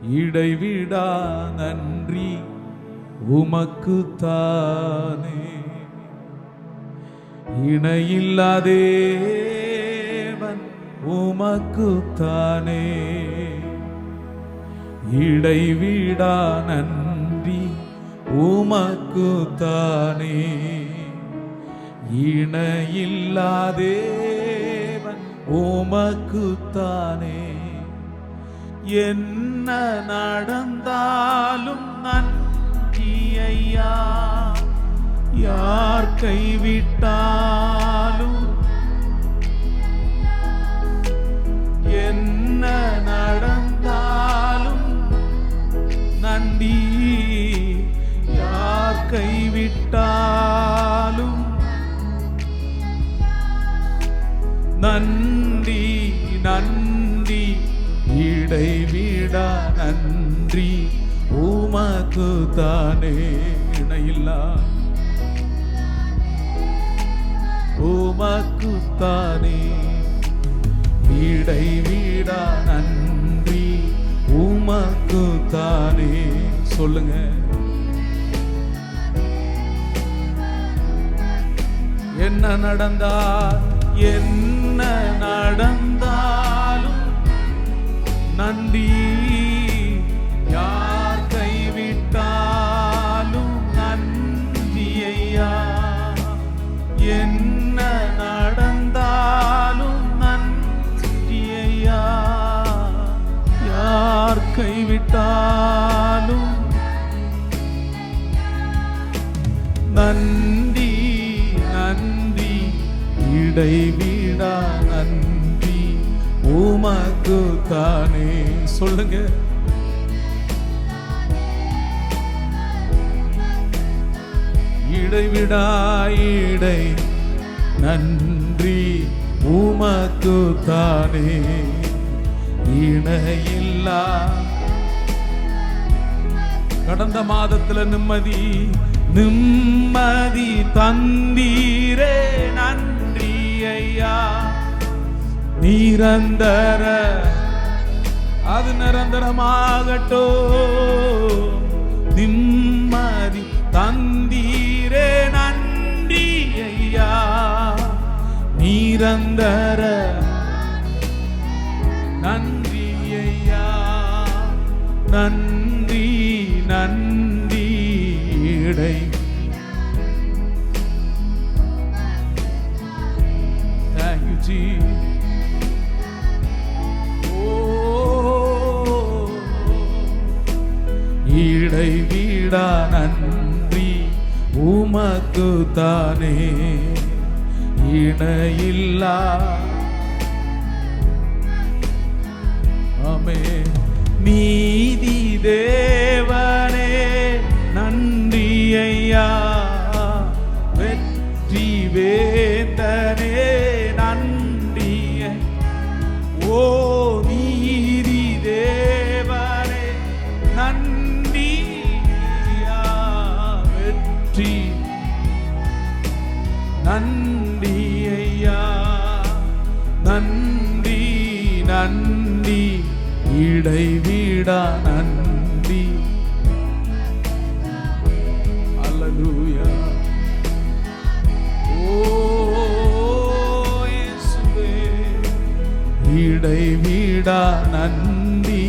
இடைவிடா நன்றி உமக்குத்தானே. இணையில்லா தேவன் உமக்குத்தானே. இடைவிடா நன்றி உமக்குத்தானே. இணையில்லா தேவன் உமக்குத்தானே. என்ன நடந்தாலும் நன்றி ஐயா, யார் கைவிட்டாலும். என்ன நடந்தாலும் நன்றி, யார் கைவிட்டாலும் நன்றி நன்றி. இடைவிடா நன்றி உமக்குத்தானே. இணையில்லா உமக்குத்தானே. இடைவிடா நன்றி உமக்குத்தானே. சொல்லுங்க. என்ன நடந்தால் என்ன நடந்தாலும் நன்றி, யார் கைவிட்டாலும் நன்றி ஐயா. என்ன நடந்தாலும் நன்றி ஐயா, யார் கைவிட்டாலும் நன்றி நன்றி. இடைவிடா நன்றி உமக்குத்தானே. சொல்லுங்க. இடைவிடா இடை நன்றி உமக்குத்தானே. இணையில்லா கடந்த மாதத்துல நிம்மதி நிம்மதி தந்தீரே நன்றி ஐயா. நிரந்தர அது நிரந்தரமாகட்டும். நிம்மதி தந்தீரே நன்றி ஐயா. நிரந்தர நன்றி ஐயா. நன்றி நன்றி. இடை Thank you Jesus. இடைவிடா நன்றி உமக்குத்தானே. இணையில்லா ஆமென். நீதி தேவனே நன்றி ஐயா. வெற்றி வேந்தனே நன்றி. ஓ நீதி தேவனே நன்றி ஐயா. வெற்றி நன்றி ஐயா. நன்றி நன்றி. இடைவிடா நன்றி. அல்லேலூயா. ஓ இயேசுவே. இடைவிடா நன்றி.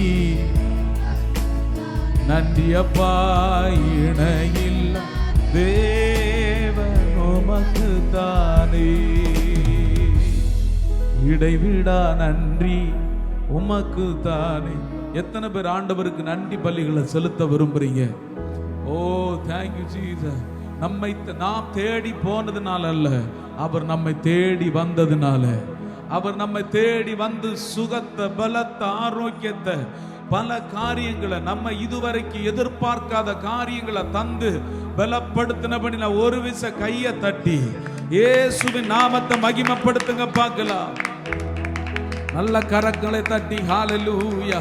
நன்றி அப்பா. இணையில்லா தேவன் உமக்குத்தானே. இடைவிடா நன்றி உமக்குத்தானே. எத்தனை பேர் ஆண்டவருக்கு நன்றி பலிகளை செலுத்த விரும்புறீங்க? ஓ தேங்க்யூ ஜீசஸ். நம்மை நாம் தேடி போனதுனால அல்ல, அவர் நம்மை தேடி வந்ததுனால. அவர் நம்மை தேடி வந்து சுகத்தை, பலத்தை, ஆரோக்கியத்தை, பல காரியங்களை, நம்ம இதுவரைக்கும் எதிர்பார்க்காத காரியங்களை தந்து பலப்படுத்தினபடி நான் ஒரு விச கையை தட்டி இயேசுவின் நாமத்தை மகிமைப்படுத்துங்க பார்க்கலாம். நல்ல கரங்களை தட்டி ஹalleluya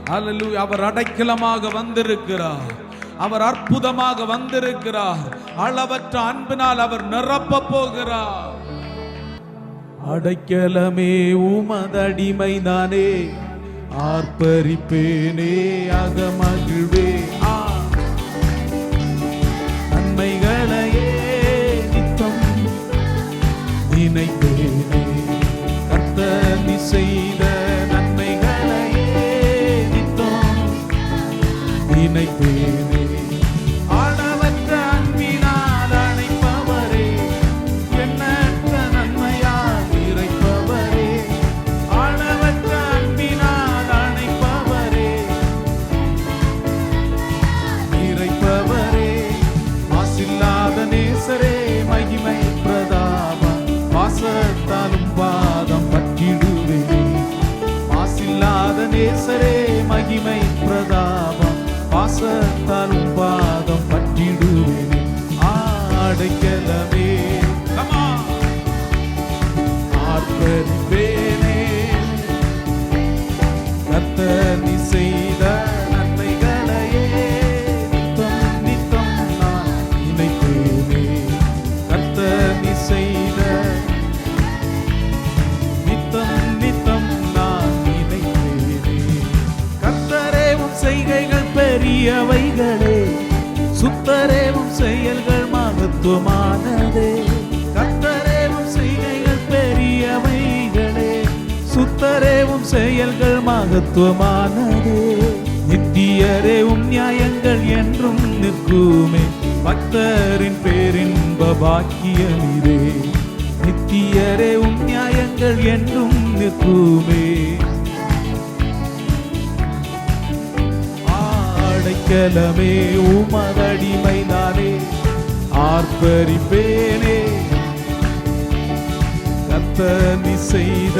ஹalleluya. அவர் அடைக்கலமாக வந்திருக்கிறார். அவர் அற்புதமாக வந்திருக்கிறார். அளவற்ற அன்பினால் அவர் நிரப்ப போகிறார். அடைக்கலமே உமதடிமை நானே, ஆர்ப்பரிப்பேனே அகமகிழ்வே நன்மைகளையே நித்தம் நினைப்பேனே கர்த்தர் நீ செய்த நன்மைகளையே நித்தம் நினைப்பேனே ஆழவற்ற அன்பினால் அணைப்பவரே எண்ணற்ற நன்மையால் இறைப்பவரே ஆழவற்ற அன்பினால் அணைப்பவரே இறைப்பவரே மாசில்லாத நேசரே மகிமை பிரதாபம் வாசத்தாலும் பாதம் பற்றிடுவேனே மாசில்லாத நேசரே மகிமை பிரதாபம் வாசத்தாலும் பாதம் பற்றிடுவேனே அடைக்கலமே ஆர்ப்பரிப்பேனே கர்த்தர் நீ செய்த நன்மைகளையே நித்தம் நித்தம் நான் நினைப்பேனே கர்த்தர் நீ செய்த நித்தம் நித்தம் நான் நினைப்பேனே கர்த்தரே உம் செய்கைகள் பெரியவைகளே சுத்தரே உம் செயல்கள் மகத்துவமானதே கர்த்தரே உம் செய்கைகள் பெரியவைகளே சுத்தரே உம் செயல்கள் மகத்துவமானதே நித்தியரே உம் நியாயங்கள் என்றும் நிற்குமே பக்தரின் பேரின்ப பாக்கியமிதே நித்தியரே உம் நியாயங்கள் என்றும் நிற்குமே அடைக்கலமே உமதடிமை நானே ஆர்ப்பரிப்பேனே கர்த்தர் நீ செய்த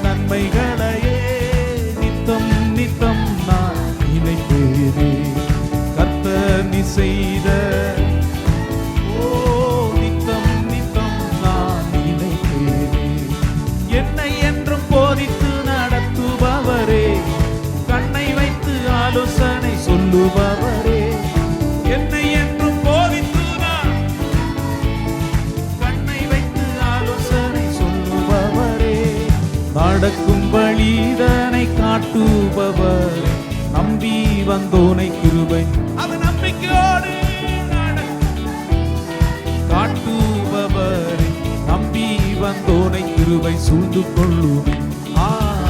நன்மைகளையே நித்தம் நித்தம் நான் நினைப்பேனே கர்த்தர் நீ செய்த நித்தம் நித்தம் நான் நினைப்பேனே என்னை என்றும் போதித்து நடத்துபவரே கண்ணை வைத்து ஆலோசனை சொல்லுபவரே என்னை என்றும் போதித்து கண்ணை வைத்து ஆலோசனை சொல்லுபவரே நடக்கும் வழிதனை காட்டுபவரே நம்பி வந்தோனை கிருபை அது நம்பிக்கையோடு காட்டுபவரே நம்பி வந்தோனை கிருபை சூழ்ந்து கொள்ளுமே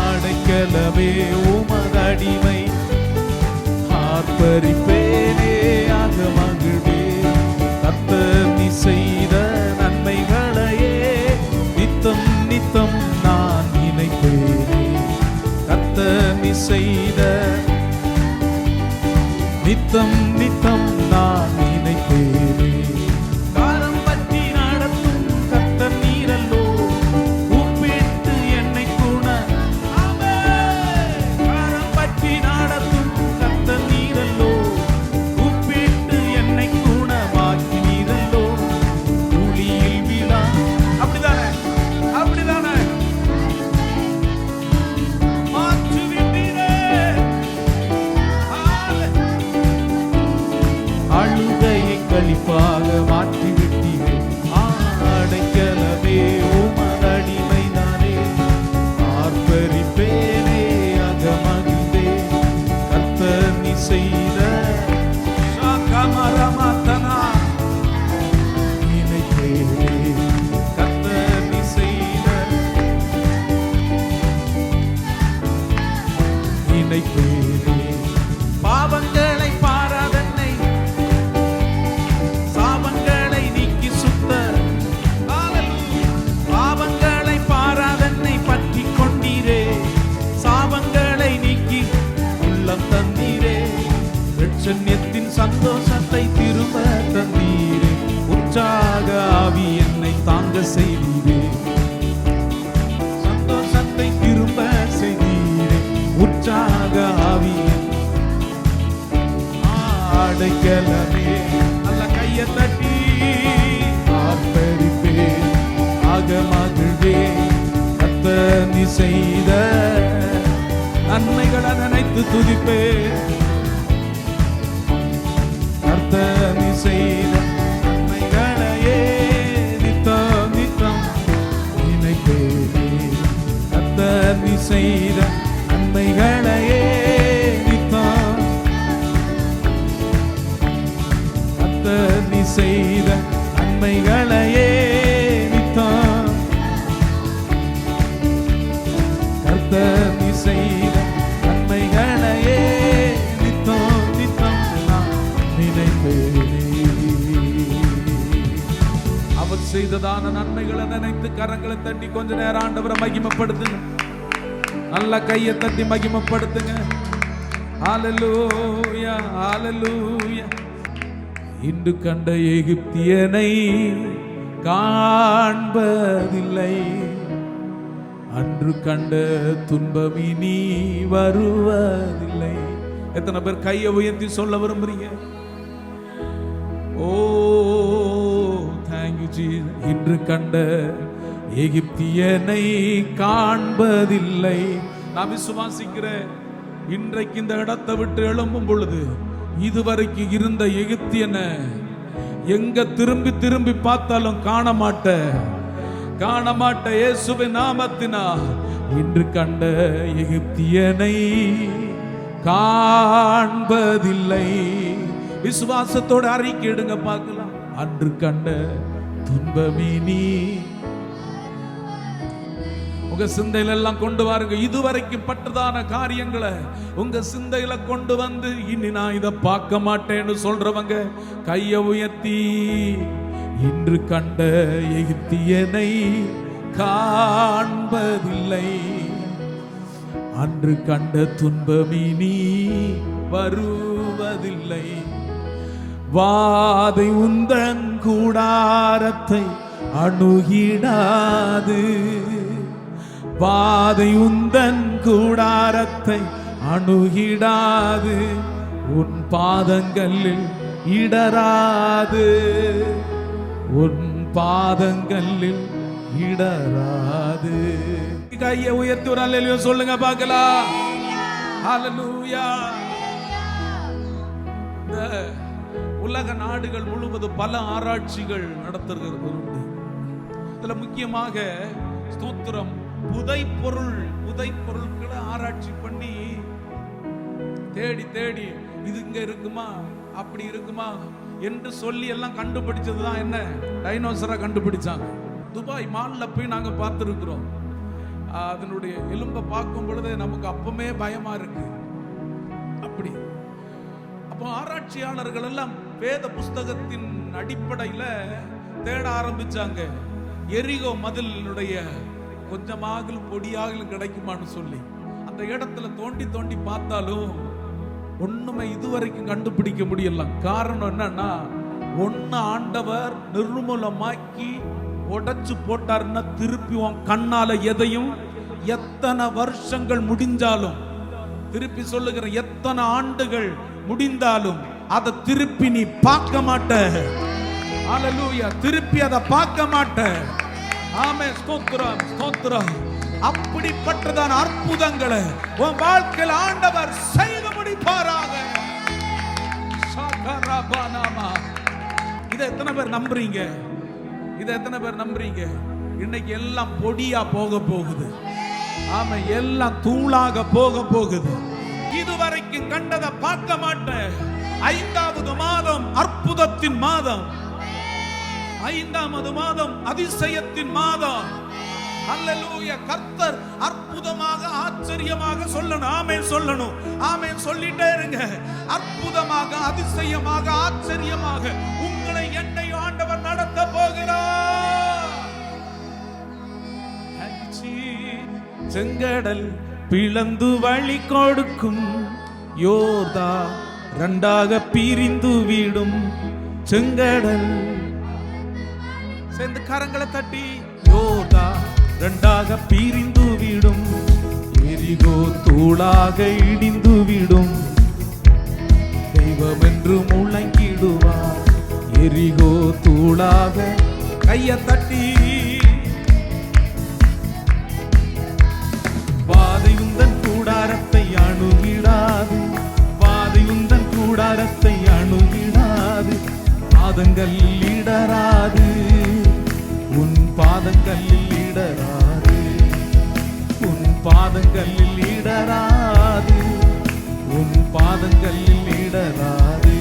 அடைக்கலமே உமதடிமை ஆர்ப்பரிப்பேனே அகமகிழ்வே கர்த்தர் நீ செய்த நன்மைகளையே நித்தம் நித்தம் நான் நினைப்பேனே கர்த்தர் நீ செய்த நித்தம் நித்தம் நான் நினைப்பேனே காலம் பற்றி நடத்தும் கர்த்தர் நீரல்லோ கூப்பிட்டு என்னை குண காலம் பற்றி நடத்தும் கர்த்தர் நீரல்லோ கூப்பிட்டு என்னை குணமாக்கி நீரல்லோ துளியில் விழா அப்படிதானே அப்படிதானே மாற்றி விட்டீரே அழுகையை கழிப்பாக மாற்றி விட்டீரே அடைக்கலமே உமதடிமை நானே ஆர்ப்பரிப்பேனே அகமகிழ்வே கர்த்தர் நீ செய்த சாகமரமதனா நினைப்பேனே கர்த்தர் நீ செய்த நினைப்பேனே பாவங்களை பாராதன்னை சாபங்களை நீக்கி சுத்த பாவங்களை பாராதன்னை பற்றி கொண்டீரே சாபங்களை நீக்கி உள்ளம் தந்தீரே ரட்சண்யத்தின் சந்தோஷத்தை திரும்ப தந்தீரே உற்சாக ஆவி என்னை தாங்க செய்தீரே சந்தோஷத்தை திரும்ப செய்தீரே உற்சாக ஆவி அடைக்கலமே நல்ல கையை தட்டி ஆர்ப்பரிப்பே அகமகிழ்வே கர்த்தர் நீ செய்த நன்மைகளை நினைத்து துதிப்பே கர்த்தர் நீ செய்த நன்மைகளையே நித்தம் நித்தம் நினைப்பேனே கர்த்தர் நீ செய்த நன்மை நன்மைகளையே நித்தம் கர்த்தர் நீ செய்த நன்மைகளையே நித்தம் கர்த்தர் நீ செய்த நன்மைகளையே நித்தம் நித்தம் நான் நினைப்பேனே. அவர் செய்ததான நன்மைகளை நினைத்து கரங்களை தட்டி கொஞ்ச நேரம் ஆண்டவரை மகிமைப்படுத்துங்க. நல்ல கையை தட்டி மகிமைப்படுத்துங்க. ஹல்லேலூயா ஹல்லேலூயா. இன்று கண்ட எகிப்தியனை காண்பதில்லை, அன்று கண்ட துன்பம் இனி வருவதில்லை. எத்தனை பேர் கையை உயர்த்தி சொல்ல விரும்புறீங்க? ஓ தேங்க்யூ ஜீசஸ். இன்று கண்ட எகிப்தியனை காண்பதில்லை. நான் விசுவாசிக்கிறேன், இன்றைக்கு இந்த இடத்தை விட்டு எழும்பும் பொழுது இதுவரைக்கும் இருந்த எகிப்தியனை எங்க திரும்பி திரும்பி பார்த்தாலும் காண மாட்ட இயேசுவின் நாமத்தினால். இன்று கண்ட எகிப்தியனை காண்பதில்லை. விசுவாசத்தோடு அறிக்கையிடுங்க பார்க்கலாம். அன்று கண்ட துன்பமினி உங்க சிந்தையில எல்லாம் கொண்டு வாருங்க. இதுவரைக்கும் பட்டதான காரியங்களை உங்க சிந்தையில கொண்டு வந்து இனி நான் இதை பார்க்க மாட்டேன்னு சொல்றவங்க கையை உயர்த்தி, இன்று கண்ட எகிப்தியனை காண்பதில்லை, அன்று கண்ட துன்பமினி வருவதில்லை. வாதை உந்தன் கூடாரத்தை அணுகிடாது, வாதை உந்தன் கூடாரத்தை அணுகிடாது, உன் பாதங்களில் இடராது, உன் பாதங்களில் இடராது. கையை உயர்த்தி ஒரு அல்லேலூயா சொல்லுங்க பார்க்கலாம். ஹல்லேலூயா. இந்த உலக நாடுகள் முழுவதும் பல ஆராய்ச்சிகள் நடத்துகிறது உண்டு. இதுல முக்கியமாக ஸ்தோத்திரம் புதைப்பொருட்களை ஆராய்ச்சி பண்ணி தேடி தேடி இது இங்க இருக்குமா அப்படி இருக்குமா என்று சொல்லி எல்லாம் கண்டுபிடிச்சதுதான் என்ன, டைனோசரா கண்டுபிடிச்சாங்க. துபாய் மால்ல போய் நாங்க பார்த்திருக்கிறோம். அதனுடைய எலும்பை பார்க்கும் பொழுது நமக்கு அப்பமே பயமா இருக்கு. அப்படி அப்போ ஆராய்ச்சியாளர்கள் எல்லாம் வேத புஸ்தகத்தின் அடிப்படையில தேட ஆரம்பிச்சாங்க. எரிகோ மதிலினுடைய கொஞ்சமாகலும் பொடியாகலும் கிடைக்குமான்னு சொல்லி அந்த இடத்துல தோண்டி தோண்டி பார்த்தாலும் ஒண்ணுமே இதுவரைக்கும் கண்டுபிடிக்க முடியல. காரணம் என்னன்னா, ஒன்னு ஆண்டவர் நிர்மூலமாக்கி உடைச்சு போட்டாருன்னா திருப்பி உன் கண்ணால எதையும் எத்தனை வருஷங்கள் முடிஞ்சாலும், திருப்பி சொல்லுகிற எத்தனை ஆண்டுகள் முடிந்தாலும் அதை திருப்பி நீ பார்க்க மாட்ட. ஹல்லேலூயா. திருப்பி அதை பார்க்க மாட்ட. ஆமென். ஸ்தோத்திரம் ஸ்தோத்திரம். அப்படிப்பட்டதான அற்புதங்களை உன் வாழ்க்கையில் ஆண்டவர் செய்து முடிப்பாராக. இதை எத்தனை பேர் நம்புறீங்க? இதை எத்தனை பேர் நம்புறீங்க? இன்னைக்கு எல்லாம் பொடியா போக போகுது. ஆமா, எல்லாம் தூளாக போக போகுது. இதுவரைக்கும் கண்டதை பார்க்க மாட்டேன். 5வது மாதம் அற்புதத்தின் மாதம், 5வது மாதம் அதிசயத்தின் மாதம். அல்லேலூயா. கர்த்தர் அற்புதமாக ஆச்சரியமாக சொல்லணும். ஆமென் சொல்லணும். ஆமென் சொல்லிட்டே இருங்க. அற்புதமாக அதிசயமாக ஆச்சரியமாக உங்களை என்னை ஆண்டவர் நடத்த போகிறார். செங்கடல் பிளந்து வழி கொடுக்கும், யோர்தான் 2ஆக பிரிந்து விடும். செங்கடல் சேர்ந்து கரங்களை தட்டி, யோர்தான் 2ஆக பிரிந்து விடும். எரிகோ தூளாக இடிந்து விடும். தெய்வம் என்று முழங்கிடுவார். எரிகோ தூளாக. கையை தட்டி, வாதையுந்தன் கூடாரத்தை அணுகிடாது, வாதையுந்தன் கூடாரத்தை அணுகிடாது, பாதங்கள் இடராது, உன் பாதங்களில் இடராது, உன் பாதங்களில் இடராது. பாதங்களில் இடராது.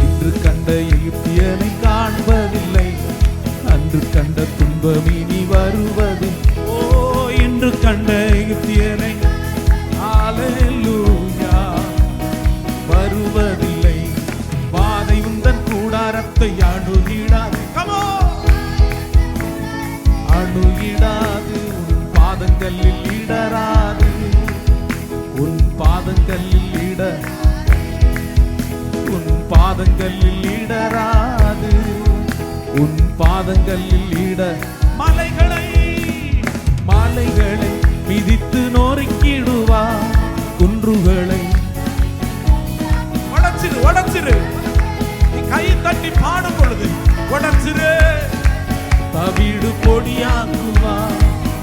இன்று கண்ட எகிப்தியனை காண்பதில்லை, அன்று கண்ட துன்பம் இனி வருவது. ஓ, இன்று கண்ட எகிப்தியனை ஹல்லேலூயா வருவதில்லை. வாதை உந்தன் கூடாரத்தை அணுகிடாது, அணுகிடாது. உன் பாதங்களில் இடராது, உன் பாதங்களில் உன் பாதங்களில் இடராது, உன் பாதங்களில் மலைகளை மிதித்து நொறுக்கிடுவார், குன்றுகளை உடைச்சிரு. நீ கை தட்டி பாடும் பொழுது உடைச்சிரு. தவிடு பொடியாக்குவார்.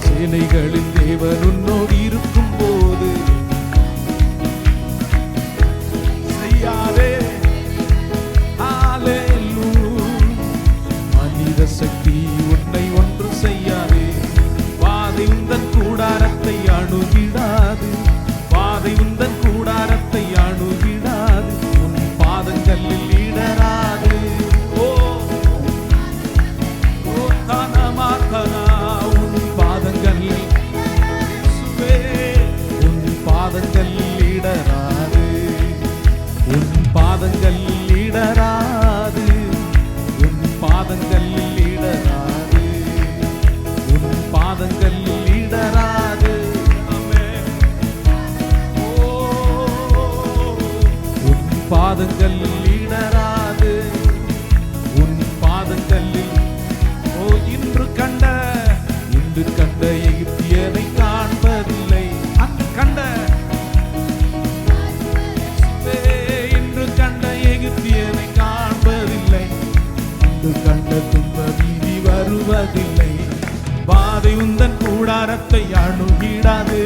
சேனைகளின் தேவன் உன்னோடு இருக்கும் போது செய்யாதே. மனித சக்தி உன்னை ஒன்று செய்யாதே. வாதை உந்தன் கூடாரத்தை அணுகிடாது, வாதை உந்தன் கூடாரத்தை அணுகிடாது. உன் பாதங்களில் இடராது. ஓ தனமாத்தனா, உன் பாதங்களில் உன் பாதங்களில் இடராது, உன் பாதங்களில் இடராது, உன் பாதங்களில் இடராது, உன் பாதங்களில் இடராது. உன் பாதங்களில் இடராது, உன் பாதங்களில். ஓ, இன்று கண்ட எகிப்தியனை காண்பதில்லை, அன்று கண்ட இன்று கண்ட எகிப்தியனை காண்பதில்லை, அன்று கண்ட துன்ப வீதி வருவதில்லை. வாதை உந்தன் கூடாரத்தை அணுகிடாது.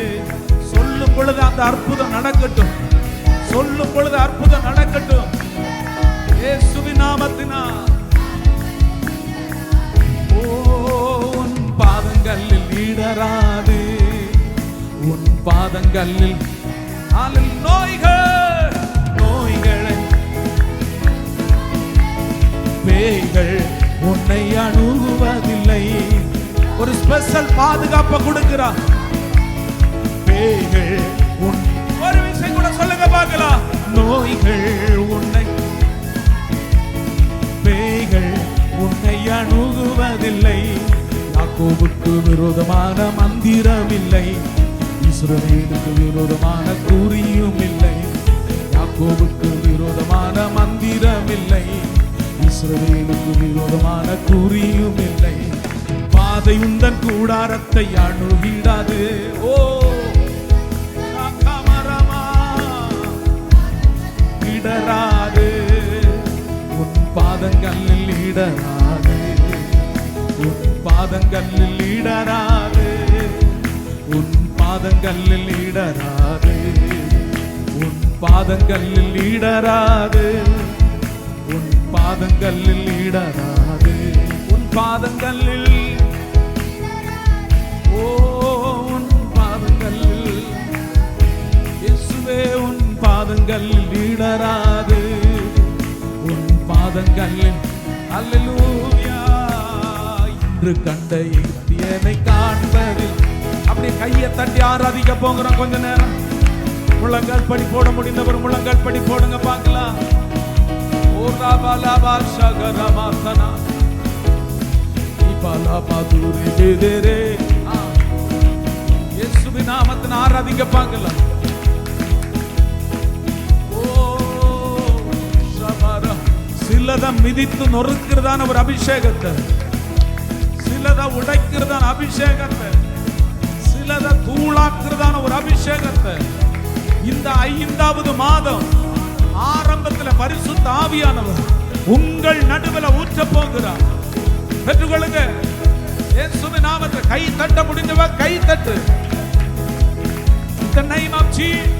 சொல்லும் பொழுது அந்த அற்புதம் நடக்கட்டும், சொல்லும் பொழுது அற்புதம் நடக்கட்டும். இயேசுவின் நாமத்தினால். ஓ, உன் பாதங்களில் இடராது, உன் பாதங்களில் நோய்களை பேய்கள் உன்னை அணுகுவதில்லை. ஒரு ஸ்பெஷல் பாதுகாப்பை கொடுக்கிறார். பேய்கள் ஒரு விஷயம் கூட சொல்லுங்க பார்க்கலாம். நோய்கள் பேய்கள் உன்னை அணுகுவதில்லை. யாக்கோபுக்கு விரோதமான மந்திரம் இல்லை, இஸ்ரவேலுக்கு விரோதமான குறியும் இல்லை. யாக்கோபுக்கு விரோதமான மந்திரம் இல்லை, இஸ்ரவேலுக்கு விரோதமான குறியும் இல்லை. வாதை உந்தன் கூடாரத்தை அணுகிடாது. ஓ, இடராது, உன் பாதங்களில் இடராது, உன் பாதங்களில் இடராது, உன் பாதங்களில் இடராது, உன் பாதங்களில் இடராது, உன் பாதங்களில் இடராது, உன் பாதங்களில். ஓ, உன் பாதங்களில் இயேசுவே, உன் பாதங்களில் இடராது, உன் பாதங்களில். அல்லேலூயா. இன்று கண்ட எகிப்தியனை காண்பதில். அப்படியே கையை தட்டி ஆராதிக்க போகிறோம். கொஞ்ச நேரம் முழங்கால் படி போட முடிந்தவர் முழங்கால் படி போடுங்க பார்க்கலாம். ஓ ராபாலாபா ஷகரமாசனா இபாலாபா தூரி தேதரே. இயேசுவின் நாமத்தில் ஆராதிக்க பார்க்கலாம். சிலதை மிதித்து நொறுக்கிறதான ஒரு அபிஷேகத்தை, சிலதை உடைக்கிறதான அபிஷேகத்தை, சிலதை தூளாக்குறதான ஒரு அபிஷேகத்தை இந்த 5வது மாதம் ஆரம்பத்தில் பரிசுத்த ஆவியானவர் உங்கள் நடுவில் ஊற்ற போகிறார். பெற்றுக்கொள்ளுங்க. இயேசுவின் நாமத்தில் கை தட்ட முடிந்தவ கை தட்டு. In the name of Jesus.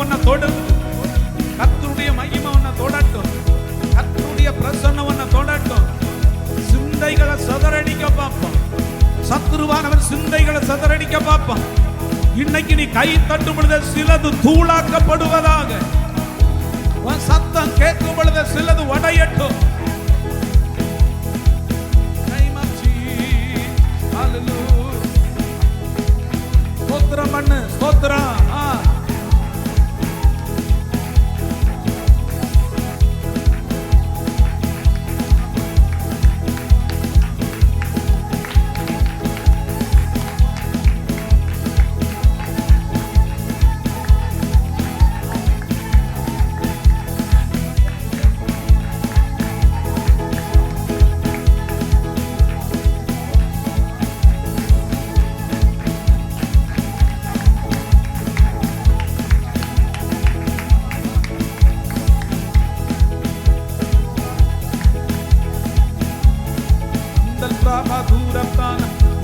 உன்னை தொடும். கர்த்தருடைய மகிமை உன்னை தொடட்டும். கர்த்தருடைய பிரசன்னம் உன்னை தொடட்டும். சிந்தைகளை சதறடிக்க பார்ப்பான். சத்துருவானவன் சிந்தைகளை சதறடிக்க பார்ப்பான். இன்னைக்கு நீ கை தட்டும் பொழுது சிலது தூளாக்கப்படுவதாக. உன் சத்தம் கேட்கும் பொழுது சிலது உடையட்டும். ஸ்தோத்திரம் பண்ணு, ஸ்தோத்திரம்.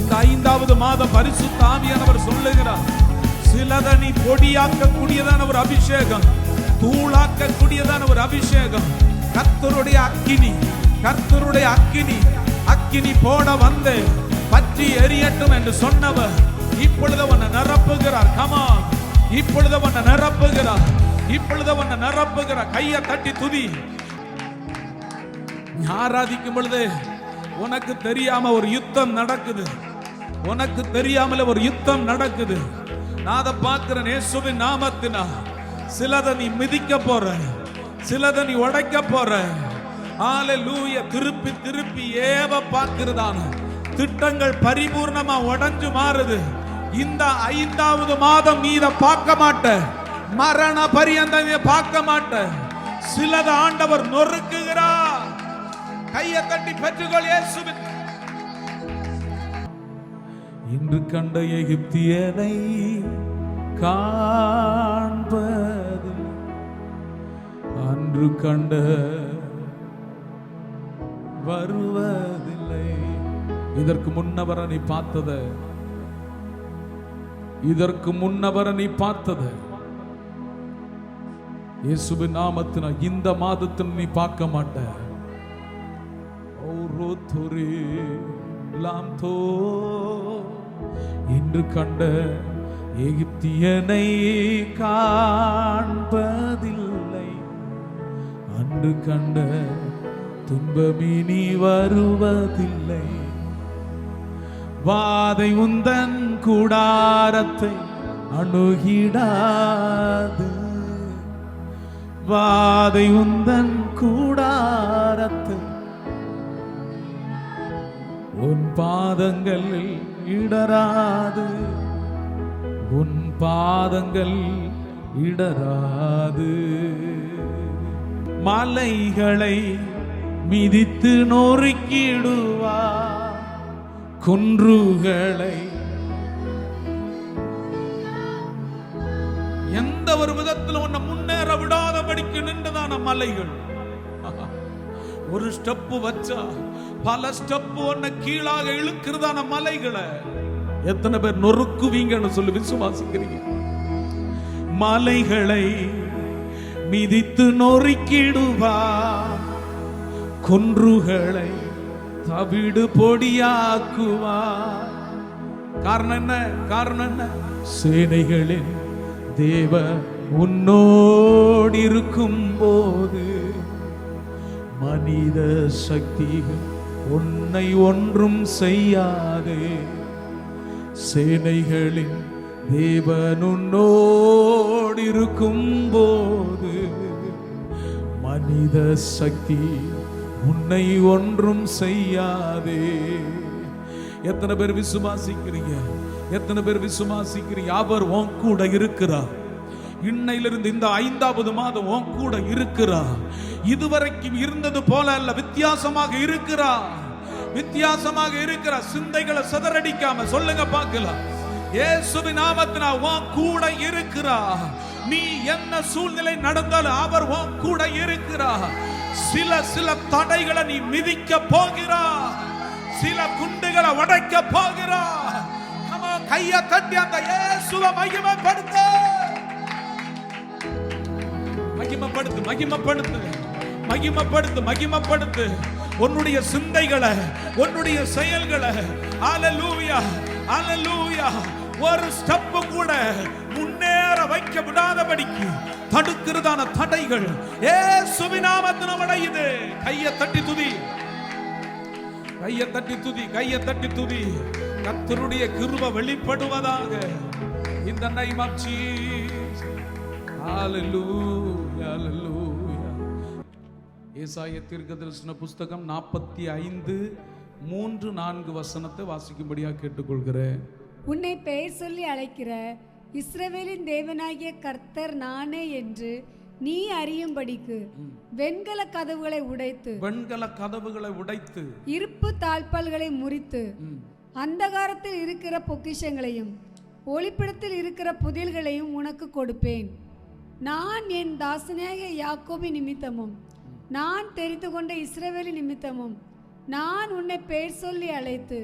இந்த 5வது மாதம் பரிசுத்த ஆவியானவர் சொல்லுகிறார், சிலதனி பொடியாக்கக்கூடியதான ஒரு அபிஷேகம், தூளாக்கக்கூடியதான ஒரு அபிஷேகம். கர்த்தருடைய அக்கினி, கர்த்தருடைய அக்கினி, அக்கினி போட வந்து பற்றி எரியட்டும் என்று சொன்னவர் இப்பொழுது உன்னை நிரப்புகிறார். கமா, இப்பொழுது உன்னை நிரப்புகிறார். இப்பொழுது உன்னை நிரப்புகிறார். கையை தட்டி துதி. ஆராதிக்கும் பொழுது உனக்கு தெரியாம ஒரு யுத்தம் நடக்குது. உனக்கு தெரியாமல ஒரு யுத்தம் நடக்குது. நான் அதை பார்க்கிறேன். இயேசுவின் நாமத்தினால் சிலதை நீ மிதிக்க போற, சிலதை நீ உடைக்க போற. ஹல்லேலூயா. திருப்பி திருப்பி ஏவ பார்க்கிறதான திட்டங்கள் பரிபூர்ணமா உடைஞ்சு மாறுது. இந்த 5வது மாதம் நீ இதை பார்க்க மாட்ட. மரண பரியந்தம் பார்க்க மாட்ட. சிலதை ஆண்டவர் நொறுக்குகிறார். கையை தட்டி பெற்றுக்கொள் இயேசுவின். இன்று கண்ட எகிப்தியனை காண்பது அன்று கண்ட வருவதில்லை. இதற்கு முன்னவர நீ பார்த்தத, இதற்கு முன்னவர நீ பார்த்தத இயேசுவின் நாமத்தினால் இந்த மாதத்தில் நீ பார்க்க மாட்ட. இன்று கண்ட எகிப்தியனை காண்பதில்லை, அன்று கண்ட துன்பமினி வருவதில்லை. வாதை உந்தன் கூடாரத்தை அணுகிடாது, வாதை உந்தன் கூடாரத்தை உன் பாதங்கள் இடராது, உன் பாதங்கள் இடராது. மலைகளை மிதித்து நொறுக்கிடுவார், குன்றுகளை எந்த ஒரு விதத்தில் உன்னை முன்னேற விடாதபடிக்கு நின்றதான மலைகள். ஒரு ஸ்டெப் வச்சா பல ஸ்டெப் உன்னை கீழாக இழுக்கிறதான மலைகளை எத்தனை பேர் நொறுக்குவீங்கன்னு சொல்லி விசுவாசிக்கிறீங்க? மலைகளை மிதித்து நொறுக்கிடுவார், குன்றுகளை தவிடு பொடியாக்குவார். காரணம் என்ன? காரணம் என்ன? சேனைகளின் தேவ உன்னோடு இருக்கும் போது மனித சக்திகள் உன்னை ஒன்றும் செய்யாதே. சேனைகளின் தேவன் உன்னோடு இருக்கும் போது மனித சக்தி உன்னை ஒன்றும் செய்யாதே. எத்தனை பேர் விசுவாசிக்கிறீங்க? எத்தனை பேர் விசுவாசிக்கிறீங்க? அவர் உன் கூட இருக்கிறார். இன்னையிலிருந்து இந்த 5வது மாதம் உன் கூட இருக்கிறார். இதுவரைக்கும் இருந்தது போல அல்ல, வித்தியாசமாக இருக்கிறார். வித்தியாசமாக இருக்கிறார். சிந்தைகளை சிதறடிக்காம சொல்லுங்க பார்க்கலாம். இயேசுவின் நாமத்தினால் உன் கூட இருக்கிறார். நீ என்ன சூழ்நிலை நடந்தாலும் அவர் உன் கூட இருக்கிறார். சில தடைகளை நீ மிதிக்க போகிறார். சில குண்டுகளை உடைக்க போகிறார். கையை தட்டி அந்த இயேசுவை மகிமைப்படுத்த. மகிமைப்படுத்து, மகிமைப்படுத்து, மகிமைப்படுத்து, மகிமைப்படுத்து. உன்னுடைய சிந்தைகளை, உன்னுடைய செயல்களை, ஹalleluya, ஹalleluya, ஒரு ஸ்டெப் கூட முன்னேற வைக்க விடாதபடிக்கு தடுக்கிறதான தடைகள் இயேசுவின் நாமத்தில் உடையுது. கையை தட்டி துதி, கையை தட்டி துதி, கையை தட்டி துதி. கர்த்தருடைய கிருபை வெளிப்படுவதாக. In the name of Jesus. Hallelujah, hallelujah. ஏசாயா தீர்க்கதரிசன புஸ்தகம் 45:3-4 வசனத்தை வாசிக்கும்படியாக கேட்டுக்கொள்கிறேன். உன்னை பெயர் சொல்லி அழைக்கிற இஸ்ரவேலின் தேவனாகிய கர்த்தர் நானே என்று நீ அறியும்படிக்கு வெண்கல கதவுகளை உடைத்து, வெண்கல கதவுகளை உடைத்து, இருப்பு தாழ்பால்களை முறித்து, அந்தகாரத்தில் இருக்கிற பொக்கிஷங்களையும் ஒளிப்பிடத்தில் இருக்கிற புதில்களையும் உனக்கு கொடுப்பேன். நான் என் தாசனாகிய யாக்கோபின் நிமித்தமும் நான் தெரிந்து கொண்ட இஸ்ரவேலின் நிமித்தமும் நான் உன்னை பெயர் சொல்லி அழைத்து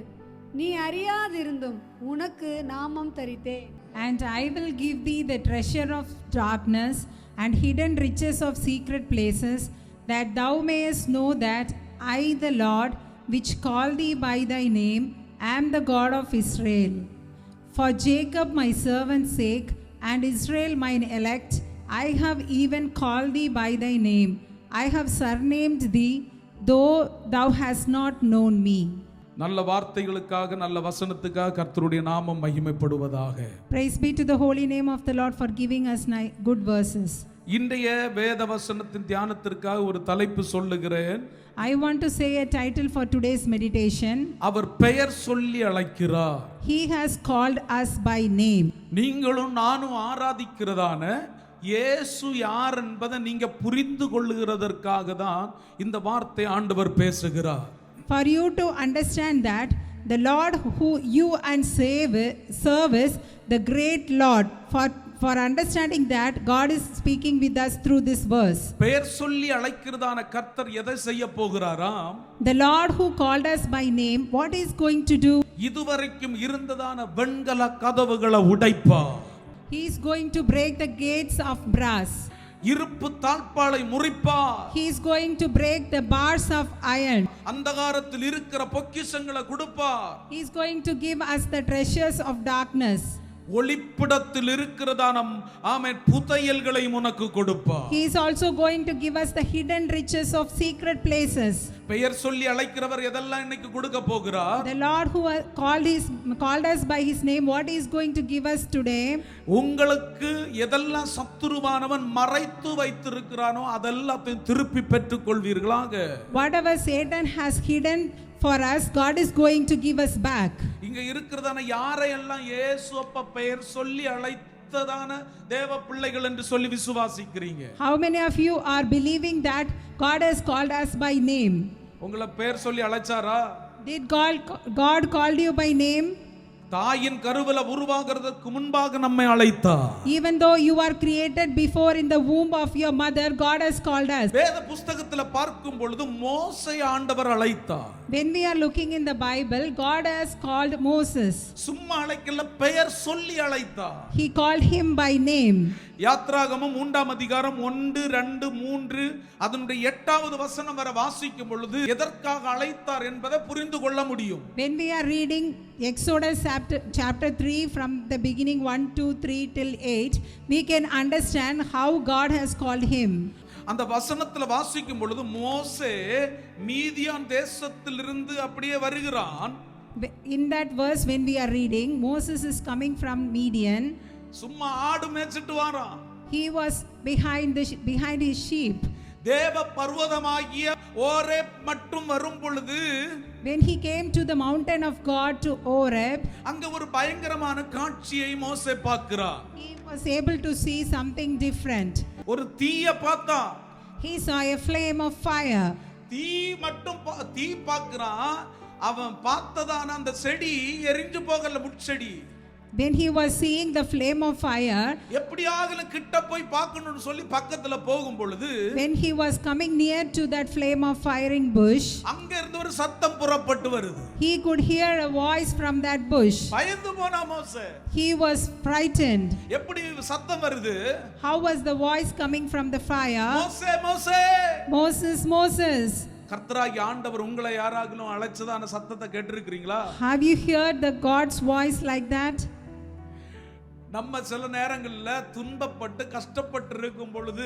நீ அறியாதிருந்தும் உனக்கு நாமம் தரித்தேன். And I will give thee the treasure of darkness and hidden riches of secret places, that thou mayest know that I, the Lord, which call thee by thy name, am the God of Israel. For Jacob my servant's sake, and Israel mine elect, I have even called thee by thy name. I have surnamed thee, though thou hast not known me. நல்ல வார்த்தைகளுக்காக, நல்ல வசனத்துக்காக கர்த்தருடைய நாமம் மகிமைப்படுவதாக. Praise be to the holy name of the Lord for giving us good verses. இன்றைய வேத வசனத்தின் தியானத்திற்காக ஒரு தலைப்பு சொல்லுகிறேன். I want to say a title for today's meditation. அவர் பெயர் சொல்லி அழைக்கிறார். He has called us by name. நீங்களும் நானும் ஆராதிக்கிறதான இயேசு யார் என்பதை நீங்க புரிந்து கொள்ளுகிறதற்காக தான் இந்த வார்த்தை ஆண்டவர் பேசுகிறார். For you to understand that the Lord who you and service the great Lord, for understanding that God is speaking with us through this verse. பெயர் சொல்லி அழைக்கிறதான கர்த்தர் எதை செய்ய போகிறாராம்? The Lord who called us by name, what is going to do? இதுவரைக்கும் இருந்ததான வெண்கல கதவுகளை உடைப்பார். He is going to break the gates of brass. இருப்பு தாழ்பாளை முறிப்பார். He is going to break the bars of iron. அந்தகாரத்தில் இருக்கிற பொக்கிஷங்களை கொடுப்பார். He is going to give us the treasures of darkness. ஒளிப்பிடத்தில் இருக்கிறதான ஆமென் புதையல்களை உனக்கு கொடுப்பார். He is also going to give us the hidden riches of secret places. பெயர் சொல்லி அழைக்கிறவர் எதெல்லாம் இன்னைக்கு கொடுக்க போகிறார்? The Lord who called us by his name, what he is going to give us today? உங்களுக்கு எதெல்லாம் சத்துருவானவன் மறைத்து வைத்திருக்கிறானோ அதெல்லாத்தையும் திருப்பி பெற்றுக் கொள்வீர்களாக. Whatever Satan has hidden for us, God is going to give us back. இங்க இருக்கிறதான யாரையெல்லாம் இயேசு அப்பா பெயர் சொல்லி அழைத்ததான தேவ பிள்ளைகள் என்று சொல்லி விசுவாசிக்கிறீங்க? How many of you are believing that God has called us by name? உங்களை பெயர் சொல்லி அழைச்சாரா? Did God called you by name? தாயின் கருவில உருவாகிறதுக்கு முன்பாக நம்மை அழைத்தார். Even though you are created before in the womb of your mother, God has called us. வேத புத்தகத்துல பார்க்கும் பொழுது மோசே ஆண்டவர் அழைத்தார். When we are looking in the Bible, God has called Moses. சும்மா அழைக்கல, பெயர் சொல்லி அழைத்தார். He called him by name. யாத்ராகமம் 1:1-2-3 அதனுடைய 8வது வசனம் வரை வாசிக்கும் பொழுது எதற்காக அழைத்தார் என்பதை புரிந்து கொள்ள முடியும். When we are reading Exodus chapter 3 from the beginning 1, 2, 3 till 8, we can understand how God has called him. அந்த வசனத்துல வாசிக்கும் பொழுது மோசே மீதியான் தேசத்திலிருந்து அப்படியே வருகிறான். In that verse when we are reading, Moses is coming from Midian. சும்மா ஆடு மேய்ச்சிட்டு வரான். He was behind his sheep. தேவ பர்வதமாகிய ஓரேப் மட்டும் வரும் பொழுது, when he came to the mountain of God, to Oreb, அங்க ஒரு பயங்கரமான காட்சியை மோசே பார்க்கிறார். he was able to see something different. ஒரு தீய பார்த்தா. He saw a flame of fire. தீ பார்க்கிறான். அவன் பார்த்ததான அந்த செடி எரிஞ்சு போகல, முட்செடி. when he was seeing the flame of fire, எப்படியாகலும் கிட்ட போய் பார்க்கணும்னு சொல்லி பக்கத்துல போகும் பொழுது when he was coming near to that flame of firing bush, அங்க இருந்து ஒரு சத்தம் புறப்பட்டு வருது. he could hear a voice from that bush. பயந்து போனா மோசே. He was frightened. எப்படி சத்தம் வருது? How was the voice coming from the fire? மோசே மோசே. Moses, Moses. கர்த்தராகிய ஆண்டவர் உங்களை யாராகலும் அழைச்சதான சத்தத்தை கேட்டிருக்கிறீங்களா? Have you heard the God's voice like that? நம்ம சில நேரங்கள்ல துன்பப்பட்டு கஷ்டப்பட்டு இருக்கும் பொழுது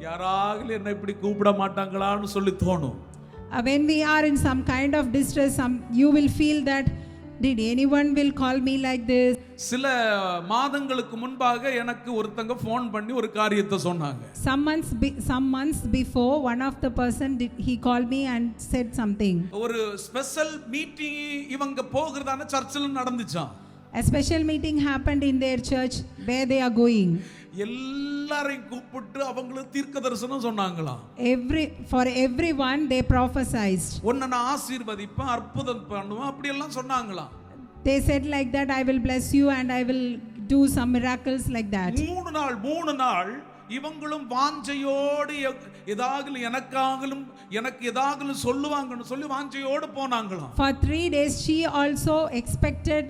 யாராகலும் என்ன இப்படி கூப்பிட மாட்டாங்களான்னு சொல்லி தோணும். When we are in some kind of distress, you will feel that, did anyone will call me like this? சில மாதங்களுக்கு முன்பாக எனக்கு ஒருத்தங்க ஃபோன் பண்ணி ஒரு காரியத்தை சொன்னாங்க. Some months before, one of the person he called me and said something. ஒரு ஸ்பெஷல் மீட்டிங் இவங்க போகிறதான சர்ச்சில் நடந்துச்சாம். A special meeting happened in their church where they are going. எல்லாரையும் கூப்பிட்டு அவங்களுக்கு தீர்க்க தரிசனம் சொன்னாங்களாம். For everyone they prophesied. உன்னை நான் ஆசீர்வதிப்பேன், அற்புதம் பண்ணுவேன், அப்படி எல்லாம் சொன்னாங்களாம். They said like that, I will bless you and I will do some miracles like that. 3 நாள் இவங்களும் வாஞ்சையோடு ஏதாகலும் எனக்கு ஏதாகலும் சொல்லுவாங்கன்னு சொல்லி வாஞ்சையோடு போனாங்களாம். For 3 days she also expected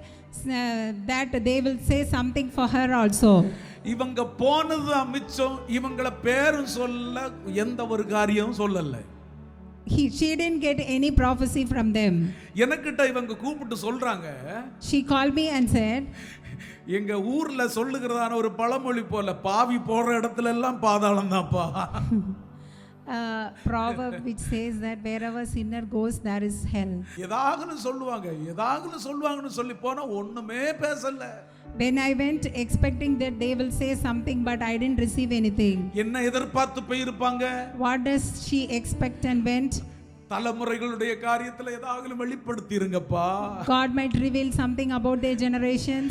that they will say something for her also. இவங்க போனது மிச்சம், இவங்கள பேரும் சொல்ல எந்த ஒரு காரியமும் சொல்லல. She didn't get any prophecy from them. எனக்கிட்ட இவங்க கூப்பிட்டு சொல்றாங்க, She called me and said, எங்க ஊர்ல சொல்லுகிறதான ஒரு பழமொழி போல, பாவி போற இடத்துல எல்லாம் பாதாளம் தான்ப்பா. proverb which says that wherever sinner goes there is hell. ஏதாகலும் சொல்லுவாங்கன்னு சொல்லி போனா ஒண்ணுமே பேசல. When I went expecting that they will say something, but I didn't receive anything. என்ன எதிர்பார்த்து போயிருப்பாங்க? What does she expect and went? தலைமுறைகளுடைய காரியத்துல ஏதாகலும் வெளிப்படுத்திருங்கப்பா. God might reveal something about their generations.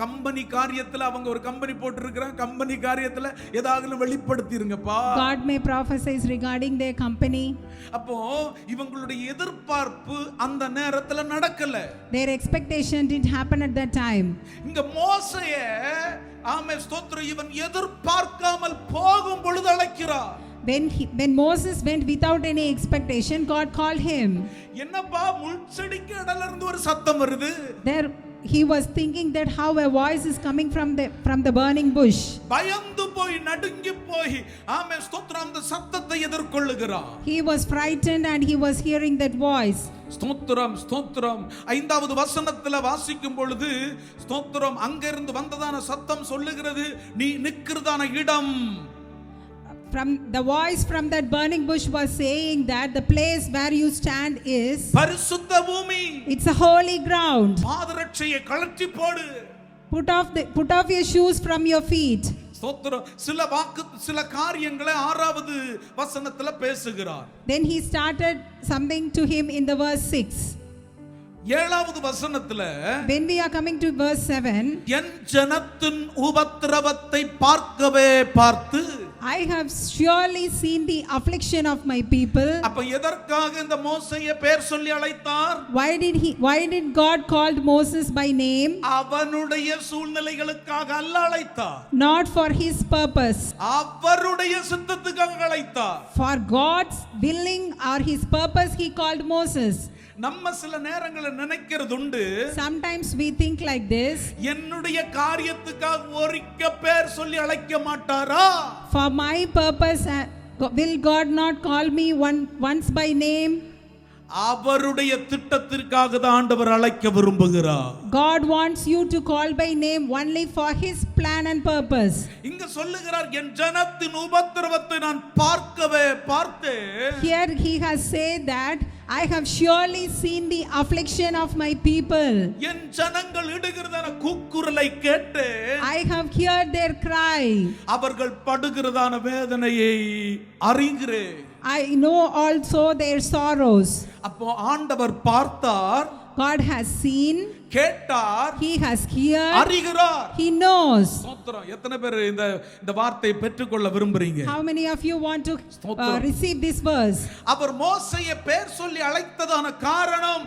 Company காரியத்துல அவங்க ஒரு கம்பெனி போட்டுருக்காங்க, கம்பெனி காரியத்துல ஏதாகலும் வெளிப்படுத்திருங்கப்பா. God may prophesy regarding their company. அப்போ இவங்களுடைய எதிர்பார்ப்பு அந்த நேரத்துல நடக்கல. Their expectation didn't happen at that time. இங்க மோசேய ஆமென் ஸ்தோத்திரம், இவன் எதிர்பார்க்காமல் போகும் பொழுது அழைக்கிறார். When Moses went without any expectation, God called him. என்னப்பா முள்செடிக்கு இடையில இருந்து ஒரு சத்தம் வருது? There he was thinking that how a voice is coming from the burning bush. பயந்து போய் நடுங்கி போய் ஆமென் ஸ்தோத்திரம் அந்த சத்தத்தை எதிர்கொள்ளுகிறார். He was frightened and he was hearing that voice. ஸ்தோத்திரம் ஸ்தோத்திரம். 5வது வசனத்துல வாசிக்கும் பொழுது ஸ்தோத்திரம், அங்கிருந்து வந்ததான சத்தம் சொல்லுகிறது, நீ நிக்கிறதான இடம். From the voice from that burning bush was saying that the place where you stand is பரிசுத்த பூமி. It's a holy ground. பாதரட்சையை கழற்றி போடு. Put off your shoes from your feet. ஸ்தோத்திரம். சில காரியங்களை 6வது வசனத்துல பேசுகிறார். Then he started something to him in the verse 6. 7வது வசனத்துல when we are coming to verse 7, என் ஜனத்தின் உபத்திரவத்தை பார்க்கவே பார்த்து, I have surely seen the affliction of my people. அப்ப எதற்காக இந்த மோசேயை பேர் சொல்லி அழைத்தார்? Why did God called Moses by name? அவனுடைய சூழ்நிலைகளுக்காக அல்ல அழைத்தார். Not for his purpose. அவருடைய சித்தத்துக்காக அழைத்தார். For God's willing or his purpose he called Moses. நம்ம சில நேரங்களை நினைக்கிறது உண்டு, sometimes we think like this, என்னுடைய காரியத்துக்காக ஒருக்க பேர் சொல்லி அழைக்க மாட்டாரா? For my purpose will God not call me once by name? அவருடைய திட்டத்திற்காக தான் ஆண்டவர் அழைக்க விரும்புகிறார். God wants you to call by name only for his plan and purpose. இங்க சொல்லுகிறார், என் ஜனத்தின் உபத்திரவத்தை நான் பார்க்கவே பார்த்தேன். Here he has said that I have surely seen the affliction of my people. என் ஜனங்கள் இடுகிறதான கூக்குரலை கேட்டு I have heard their cry. அவர்கள் படுகிறதான வேதனையை அறிகிறேன். I know also their sorrows. அப்போ ஆண்டவர் பார்த்தார், God has seen, கேட்டார், he has heard, அறிகிறார், he knows. ஸ்தோத்திரம். எத்தனை பேர் இந்த வார்த்தையை பெற்றுக்கொள்ள விரும்புறீங்க? How many of you want to receive this verse? அவர் மோசேயை பேர் சொல்லி அழைத்ததான காரணம்,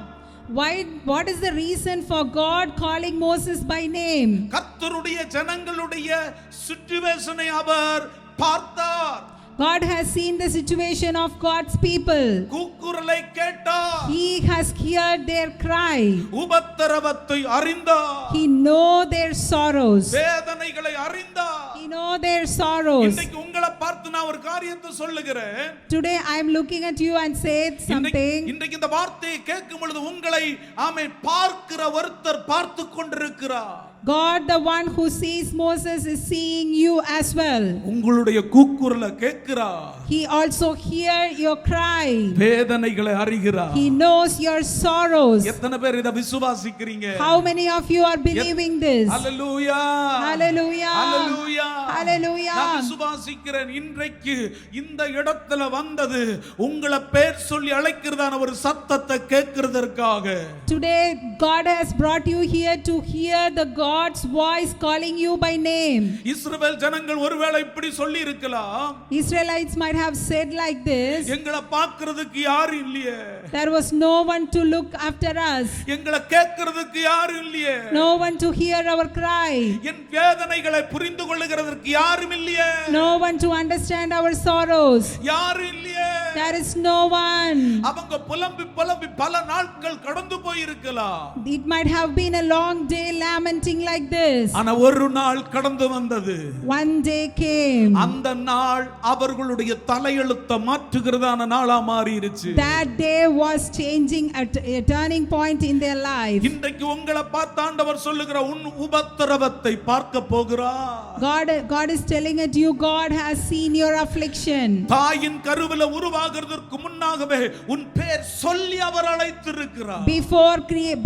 What is the reason for God calling Moses by name? கர்த்தருடைய ஜனங்களுடைய சிச்சுவேஷனை அவர் பார்த்தார். God has seen the situation of God's people. கூக்குரலை கேட்டார். He has heard their cry. உபத்திரவத்தை அறிந்தார். He know their sorrows. வேதனைகளை அறிந்தார். He know their sorrows. இன்னைக்கு உங்களை பார்த்து நான் ஒரு காரியத்தை சொல்லுகிறேன். Today I am looking at you and say something. இன்னைக்கு இந்த வார்த்தையை கேட்கும் பொழுது உங்களை ஆமென் பார்க்கிற ஒருத்தர் பார்த்து கொண்டிருக்கிறார். God, the one who sees Moses, is seeing you as well. உங்களுடைய கூக்குரலை கேட்கிறார். He also hear your cry. வேதனைகளை அறிகிறார். He knows your sorrows. எத்தனை பேர் இத விசுவாசிக்கிறீங்க? How many of you are believing this? Hallelujah. Hallelujah. Hallelujah. Hallelujah. நான் விசுவாசிக்கிறேன். இன்றைக்கு இந்த இடத்துல வந்தது உங்களை பேர் சொல்லி அழைக்கிறதான ஒரு சத்தத்தை கேட்கிறதற்காக. Today God has brought you here to hear the God's voice calling you by name. இஸ்ரவேல் ஜனங்கள் ஒருவேளை இப்படி சொல்லி இருக்கலாம். Israelites might have said like this. எங்களை பார்க்கிறதுக்கு யாரும் இல்லையே. There was no one to look after us. எங்களை கேட்கிறதுக்கு யாரும் இல்லையே. No one to hear our cry. என் வேதனைகளை புரிந்து கொள்ளுகிறதற்கு யாரும் இல்லையே. No one to understand our sorrows. யாரும் இல்லையே. There is no one. அவங்க புலம்பி புலம்பி பல நாட்கள் கடந்து போயிருக்கலாம். It might have been a long day lamenting like this. ஆனா ஒரு நாள் கடந்து வந்தது. One day came. அந்த நாள் அவர்களுடைய தலையெழுத்தை மாற்றுகிறதான நாளா மாறிடுச்சு. That day was changing a turning point in their life. இன்றைக்கு உங்களை பார்த்து ஆண்டவர் சொல்லுகிற உன் உபத்திரவத்தை பார்க்க போகிறார். God is telling it you, God has seen your affliction. தாயின் கருவில உருவாகிறதற்கு முன்னாகவே உன் பேர் சொல்லி அவர் அழைத்திருக்கிறார்.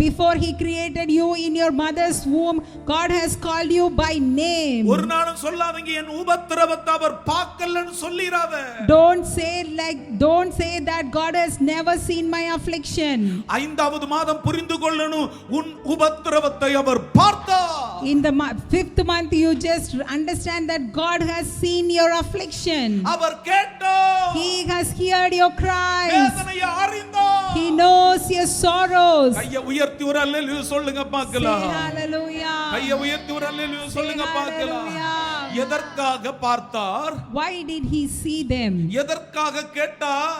Before he created you in your mother's womb, God has called you by name. ஒரு நாளும் சொல்லாதீங்க என் உபத்திரவத்தை அவர் பார்க்கலன்னு சொல்லிராத. Don't say that God has never seen my affliction. ஐந்தாவது மாதம் புரிந்து கொள்ளணும் உன் உபத்திரவத்தை அவர் பார்த்தார். In the 5th month you just understand that God has seen your affliction. அவர் கேட்டார். He has heard your cries. வேதனையை அறிந்தார். He knows your sorrows. கையை உயர்த்தி ஒரு அல்லேலூயா சொல்லுங்க பார்க்கலாம். Say hallelujah. கையை உயர்த்தி ஒரு அல்லேலூயா சொல்லுங்க பார்க்கலாம். hallelujah. எதற்காக பார்த்தார்? Why did he see them? எதற்காக கேட்டார்?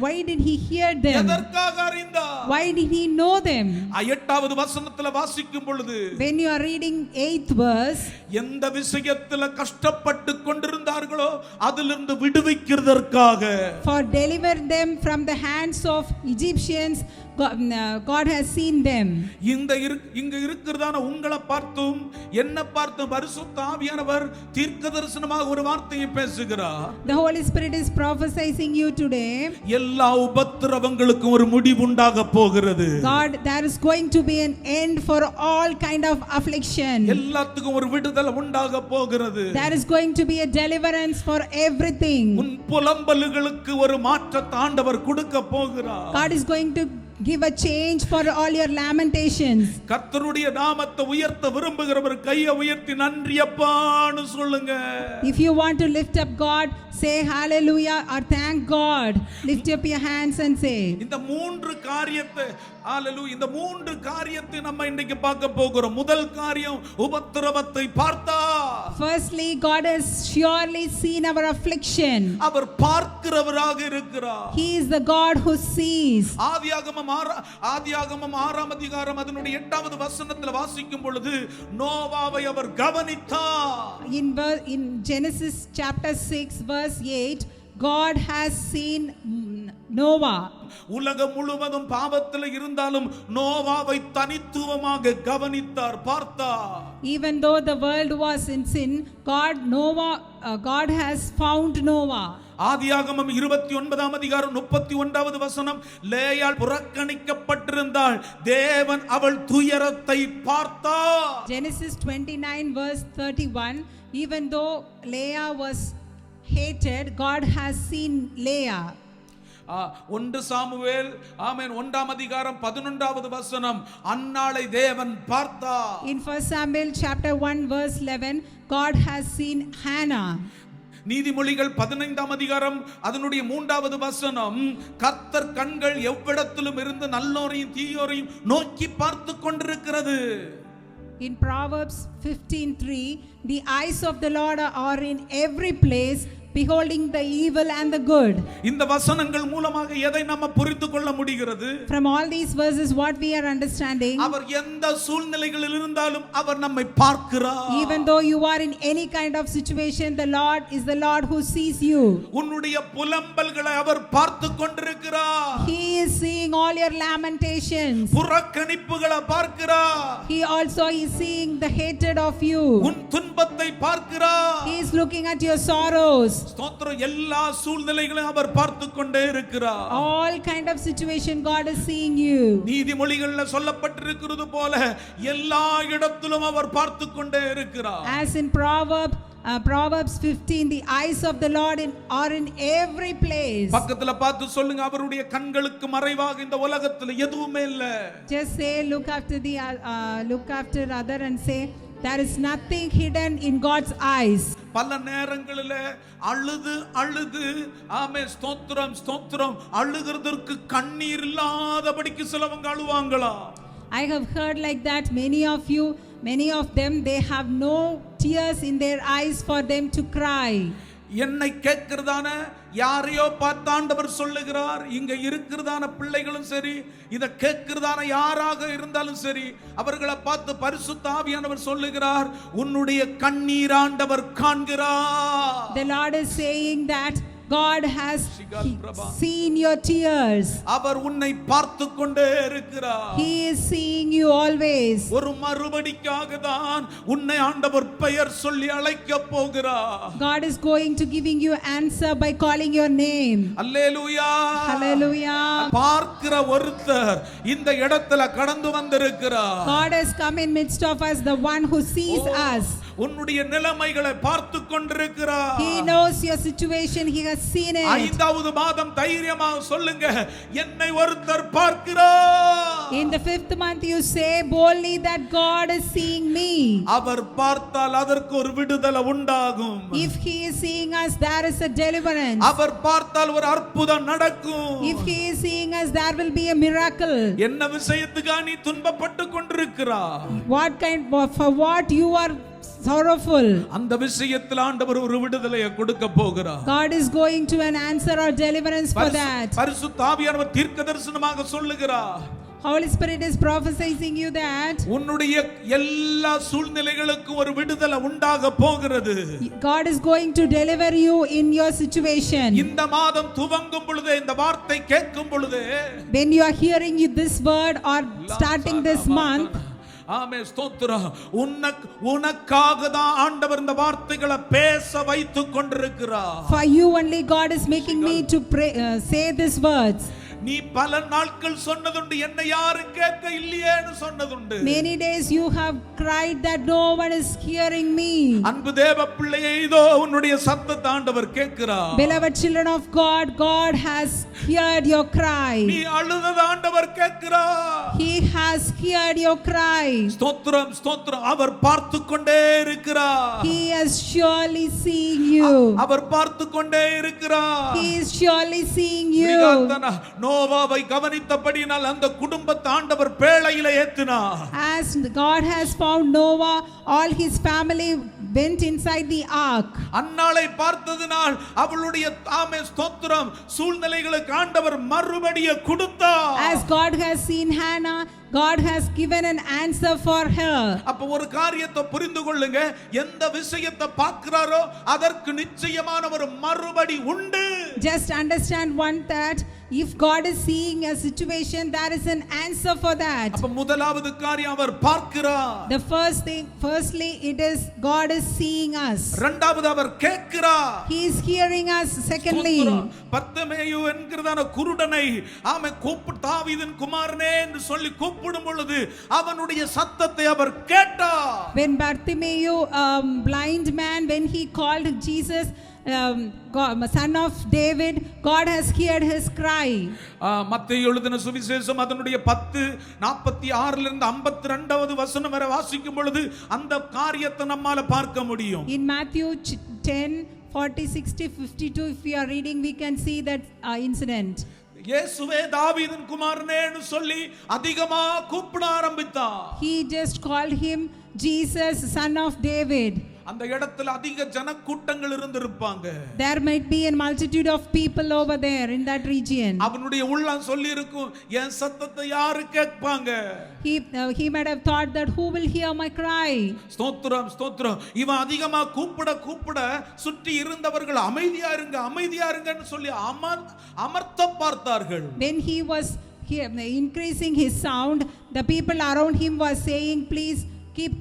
Why did he hear them? எதற்காக அறிந்தார்? Why did he know them? 8வது வசனத்துல வாசிக்கும் பொழுது When you are reading 8th verse, எந்த விஷயத்துல கஷ்டப்பட்டு கொண்டிருந்தார்களோ அதிலிருந்து விடுவிக்கிறதற்காக for deliver them from the hands of Egyptians, God has seen them. இங்க இருக்கிறதான உங்களை பார்த்தும் என்ன பார்த்தும் பரிசுத்த ஆவியானவர் தீர்க்கதரிசனமாக ஒரு வார்த்தையை பேசுகிறார். The Holy Spirit is prophesying you today. எல்லா உபத்திரவங்களுக்கும் ஒரு முடிவு உண்டாக போகிறது. God, there is going to be an end for all kind of affliction. எல்லாத்துக்கும் ஒரு விடுதலை உண்டாக போகிறது. There is going to be a deliverance for everything. உன் புலம்பல்களுக்கு ஒரு மாற்றத்தை ஆண்டவர் கொடுக்க போகிறார். God is going to give a change for all your lamentations. கர்த்தருடைய நாமத்தை உயர்த்த விரும்புகிறவர் கையை உயர்த்தி நன்றி அப்பான்னு சொல்லுங்க. If you want to lift up God, say hallelujah or thank God. Lift up your hands and say. இந்த மூன்று காரியத்தை ஹalleluya இந்த மூன்று காரியத்தை நம்ம இன்னைக்கு பார்க்க போகிறோம். முதல் காரியம் உபத்திரவத்தை பார்த்தா. Firstly, God has surely seen our affliction. அவர் பார்க்கிறவராக இருக்கிறார். He is the God who sees. ஆதியாகமம் 6ஆம் அதிகாரம் அதனுடைய 8வது வசனத்தில் வாசிக்கும் பொழுது நோவாவை அவர் கவனித்தார். In Genesis chapter 6 verse 8, God has seen Noah. உலகம் முழுவதும் பாவத்தில் இருந்தாலும் நோவாவை தனித்துவமாக கவனித்தார், பார்த்தார். Even though the world was in sin, God has found Noah. ஆதியாகமம் 29ஆம் அதிகாரம் 31வது வசனம், லேயாள் புறக்கணிக்கப்பட்டிருந்தாள், தேவன் அவள் துயரத்தை பார்த்தார். Genesis 29 verse 31, even though Leah was hated, God has seen Leah. 1 Samuel 1ஆம் அதிகாரம் 11வது வசனம், அன்னாளை தேவன் பார்த்தார். In 1 Samuel chapter 1 verse 11, God has seen Hannah. நீதிமொழிகள் 15ஆம் அதிகாரம் அதனுடைய 3வது வசனம், கர்த்தர் கண்கள் எவ்விடத்திலும் இருந்து நல்லோரையும் தீயோரையும் நோக்கி பார்த்து கொண்டிருக்கிறது. In Proverbs 15:3, the eyes of the Lord are in every place, beholding the evil and the good. இந்த வசனங்கள் மூலமாக எதை நம்ம புரிந்து கொள்ள முடிகிறது? From all these verses, what we are understanding, அவர் எந்த சூழ்நிலைகளில் இருந்தாலும் அவர் நம்மை பார்க்கிறார். even though you are in any kind of situation, the Lord is the Lord who sees you. உன்னுடைய புலம்பல்களை அவர் பார்த்து கொண்டிருக்கிறார். He is seeing all your lamentations. புறக்கணிப்புகளை பார்க்கிறார். He also is seeing the hatred of you. உன் துன்பத்தை பார்க்கிறார். He is looking at your sorrows. ஸ்தோத்திரம். எல்லா சூழ்நிலைகளையும் அவர் பார்த்து கொண்டே இருக்கிறார். All kind of situation God is seeing you. நீதிமொழிகள்ல சொல்லப்பட்டிருக்கிறது போல எல்லா இடத்திலும் அவர் பார்த்து கொண்டே இருக்கிறார். As in Proverbs 15, the eyes of the Lord are in every place. பக்கத்துல பார்த்து சொல்லுங்க, அவருடைய கண்களுக்கு மறைவாக இந்த உலகத்துல எதுவுமே இல்ல. Just say, look after other and say, there is nothing hidden in God's eyes. பல நேரங்களில் அழுது ஆமே ஸ்தோத்திரம் அழுகிறதற்கு கண்ணீர் இல்லாதபடிக்கு சிலவங்க அழுவாங்களா? I have heard like that. Many of them, they have no tears in their eyes for them to cry. என்னை கேட்கிறதான யாரையோ பார்த்து ஆண்டவர் சொல்லுகிறார், இங்க இருக்கிறதான பிள்ளைகளும் சரி, இத கேட்கிறதான யாராக இருந்தாலும் சரி, அவர்களை பார்த்து பரிசுத்த ஆவியானவர் சொல்லுகிறார், உன்னுடைய கண்ணீர் ஆண்டவர் காண்கிறார். The Lord is saying that God has seen your tears. அவர் உன்னை பார்த்து கொண்டே இருக்கிறார். He is seeing you always. ஒரு மறுபடிக்காக தான் உன்னை ஆண்டவர் பெயர் சொல்லி அழைக்க போகிறார். God is going to giving you answer by calling your name. Hallelujah. Hallelujah. பார்க்கிற ஒருத்தர் இந்த இடத்துல கடந்து வந்திருக்கிறார். God has come in midst of us, the one who sees us. உன்னுடைய நிலைமைகளை பார்த்து கொண்டிருக்கிறார். He knows your situation. He has seen it. 5வது மாதம் தைரியமாக சொல்லுங்க, என்னை ஒருத்தர் பார்க்கிறார். In the 5th month you say boldly that God is seeing me. அவர் பார்த்தால் அதற்கு ஒரு விடுதலை உண்டாகும். If he is seeing us, there is a deliverance. அவர் பார்த்தால் ஒரு அற்புதம் நடக்கும். If he is seeing us, there will be a miracle. என்ன விஷயத்துக்கு நீ துன்பப்பட்டு கொண்டிருக்கிறாய்? For what you are sorrowful, அந்த விஷயத்தில் ஆண்டவர் ஒரு விடுதலையை கொடுக்க போகிறார். God is going to an answer or deliverance for that. பரிசுத்த ஆவியானவர் தீர்க்கதரிசனமாக சொல்லுகிறார். Holy Spirit is prophesying you that உன்னுடைய எல்லா சூழ்நிலைகளுக்கும் ஒரு விடுதலை உண்டாக போகிறது. God is going to deliver you in your situation. இந்த மாதம் துவங்கும் பொழுது, இந்த வார்த்தை கேட்கும் பொழுது, when you are hearing this word or starting this month, ஆமே ஸ்தோத்திரம், உனக்காக தான் ஆண்டவர் இந்த வார்த்தைகளை பேச வைத்துக் கொண்டிருக்கிறார். for you only God is making me to pray, say these words. நீ பல நாட்கள் சொன்னதுண்டு, என்னை யாரும் கேட்க இல்லையேன்னு சொன்னதுண்டு. Many days you have cried that no one is hearing me. அன்பு தேவ பிள்ளையே, இதோ உன்னுடைய சத்தத்தை ஆண்டவர் கேட்கிறார். Beloved children of God, God has heard your cry. நீ அழுதத ஆண்டவர் கேட்கிறார். He has heard your cry. ஸ்தோத்திரம். அவர் பார்த்து கொண்டே இருக்கிறார். He is surely seeing you. அவர் பார்த்து கொண்டே இருக்கிறார். He is surely seeing you. நோவாவை கவனித்தபடியால் அந்த குடும்பத்தை ஆண்டவர் பேழையில ஏத்தினார். As God has found Noah, all his family went inside the ark. அன்னாளை பார்த்ததினால் அவளுடைய ஆமே ஸ்தோத்திரம் சூழ்நிலைகளுக்கு ஆண்டவர் மறுபடியும் கொடுத்தார். As God has seen Hannah, God has given an answer for her. அப்ப ஒரு காரியத்தை புரிந்து கொள்ளுங்க, எந்த விஷயத்தை பார்க்கிறாரோ அதற்கு நிச்சயமான ஒரு மறுபடி உண்டு. Just understand one that if God is seeing a situation, there is an answer for that. அப்ப முதலாவது காரியம் அவர் பார்க்கிறார். The firstly it is God is seeing us. இரண்டாவது அவர் கேட்கிறார். He is hearing us. Secondly, Bartimaeus என்கிறதான குருடனை ஆமே தாவீதின் குமாரனே என்று சொல்லி கூப்பிடும் பொழுது அவனுடைய சத்தத்தை அவர் கேட்டார். when Bartimaeus, blind man, when he called Jesus, son of David, God has heard his cry. மத்தேயு எழுதின சுவிசேஷம் அதனுடைய 10:46 இருந்து 52வது வசனம் வரை வாசிக்கும் பொழுது அந்த காரியத்தை நம்மால பார்க்க முடியும். In Matthew 10 40, 60, 52, if we are reading, we can see that incident. இயேசுவே தாவீதின் குமாரனேன்னு சொல்லி அதிகமா கூப்பிட ஆரம்பித்தான். He just called him Jesus, son of David. அந்த இடத்துல அதிக ஜனக்கூட்டங்கள் இருந்திருப்பாங்க. There might be a multitude of people over there in that region. அவனுடைய உள்ளம் சொல்லி இருக்கும், என் சத்தத்தை யாரு கேட்பாங்க? He might have thought that who will hear my cry. ஸ்தோத்திரம் ஸ்தோத்திரம். இவன் அதிகமா கூப்பிட சுற்றி இருந்தவர்கள் அமைதியா இருங்கன்னு சொல்லி அமர்த்த பார்த்தார்கள். When he was increasing his sound, the people around him was saying, please keep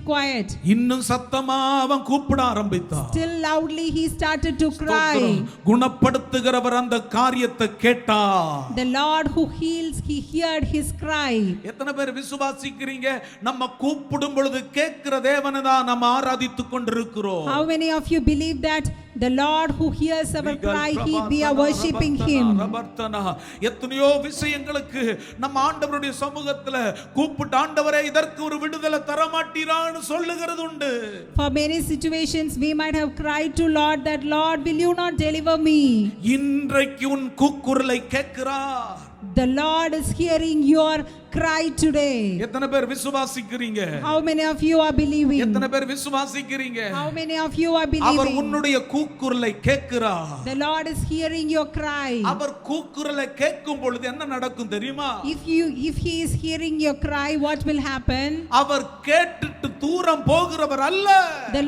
quiet. இன்னும் சத்தமா அவன் கூப்பிட ஆரம்பித்தான். Still loudly he started to cry. குணப்படுத்துகிறவர் அந்த காரியத்தை கேட்டார். The Lord who heals, he heard his cry. எத்தனை பேர் விசுவாசிக்கிறீங்க? நம்ம கூப்பிடும் பொழுது கேட்கிற தேவனை தான் நம்ம ஆராதித்துக் கொண்டிருக்கிறோம். How many of you believe that the Lord who hears our cry, we are worshiping him? எத்தனையோ விஷயங்களுக்கு நம்ம ஆண்டவருடைய சமூகத்துல கூப்பிட்டு, ஆண்டவரே இதற்கு ஒரு விடுதலை தரமாட்டீரான்னு சொல்லுகிறது உண்டு. For many situations we might have cried to Lord that Lord, will you not deliver me? இன்றைக்கு உன் கூக்குரலை கேட்கிறார். The Lord is hearing your cry today. எத்தனை பேர் விசுவாசிக்கிறீங்க? How many of you are believing? எத்தனை பேர் விசுவாசிக்கிறீங்க? How many of you are our believing? உன்னுடைய கூக்குரலை கேட்கிறார். The Lord is hearing your cry. அவர் கூக்குரலை கேட்கும் பொழுது என்ன நடக்கும் தெரியுமா? If he is hearing your cry, what will happen? அவர் கேட்டுட்டு தூரம் போகிறவர் அல்ல. The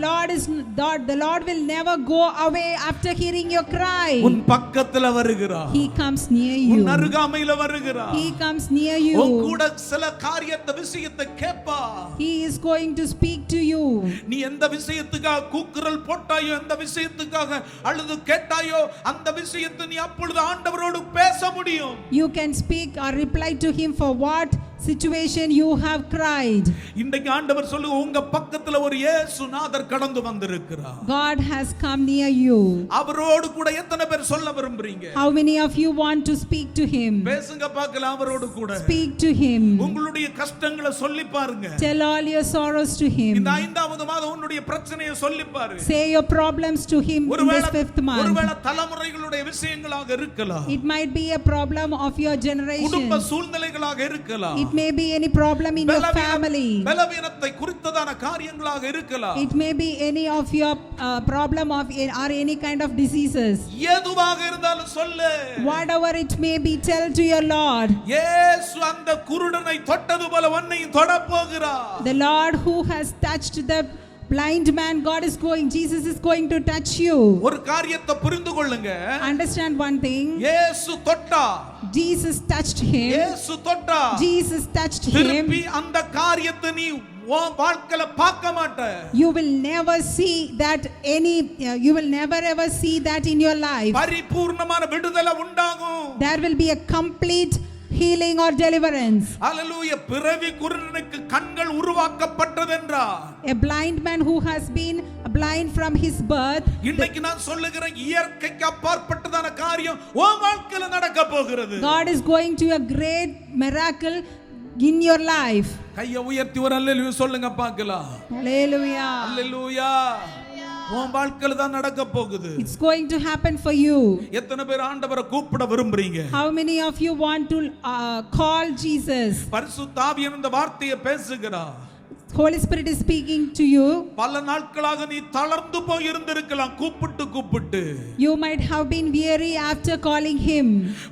Lord will never go away after hearing your cry. உன் பக்கத்துல வருகிறார். He comes near you. உன் அருகாமையில வருகிறார். He comes near you. உன் கூட சில காரியத்தை விஷயத்தை கேட்பா. He is going to speak to you. நீ எந்த விஷயத்துக்காக கூக்குரல் போட்டாயோ, எந்த விஷயத்துக்காக அழுது கேட்டாயோ, அந்த விஷயத்தை நீ அப்பொழுது ஆண்டவரோடு பேச முடியும். You can speak or reply to him for what situation you have cried. இன்றைக்கு ஆண்டவர் சொல்லு, உங்க பக்கத்துல ஒரு இயேசுநாதர் கடந்து வந்திருக்கிறார். God has come near you. அவரோடு கூட எத்தனை பேர் சொல்ல விரும்புறீங்க? How many of you want to speak to him? பேசுங்க பார்க்கலாம் அவரோடு கூட. Speak to him. உங்களுடைய கஷ்டங்களை சொல்லி பாருங்க. Tell all your sorrows to him. இந்த 5வது மாதம் உன்னுடைய பிரச்சனையை சொல்லி பாரு. Say your problems to him in this 5th month. ஒருவேளை தலைமுறைகளுடைய விஷயங்களாக இருக்கலாம். It might be a problem of your generation. குடும்ப சூழ்நிலைகளாக இருக்கலாம். It may be any problem in your family. பலவீனத்தை குறித்ததான காரியங்களாக இருக்கலாம். It may be any of your problem of or any kind of diseases. எதுவாக இருந்தாலும் சொல்லு. Whatever it may be, tell to your Lord. இயேசு அந்த குருடனை தொட்டது போல உன்னையும் தொடப் போகிறார். The Lord who has touched the blind man, Jesus is going to touch you. ஒரு காரியத்தை புரிந்து கொள்ளுங்க. Understand one thing. இயேசு தொட்டா. Jesus touched him. இயேசு தொட்டா. Jesus touched him. திருப்பி அந்த காரியத்தை நீ உன் வாழ்க்கையில பார்க்க மாட்ட. You will never see that you will never ever see that in your life. பரிபூர்ணமான விடுதலை உண்டாகும். There will be a complete healing or deliverance. Hallelujah. பிறவி குருடனுக்கு கண்கள் உருவாக்கப்பட்டதென்றார். A blind man who has been blind from his birth. இன்னைக்கு நான் சொல்லுகிறேன், இயற்கைக்கு அப்பாற்பட்டதான காரியம் உன் வாழ்க்கையில நடக்க போகிறது. God is going to a great miracle in your life. கையை உயர்த்தி ஒரு அல்லேலூயா சொல்லுங்க பார்க்கலாம். Hallelujah. அல்லேலூயா. உன் வாழ்க்கையில தான் நடக்க போகுது. It's going to happen for you. எத்தனை பேர் ஆண்டவரை கூப்பிட விரும்புறீங்க? How many of you want to call Jesus? பரிசுத்த ஆவியானவர் இந்த வார்த்தையை பேசுகிறார். Holy Spirit is speaking to you. பல நாட்களாக நீ தளர்ந்து போய் இருந்திருக்கலாம் கூப்பிட்டு. You might have been weary after calling him.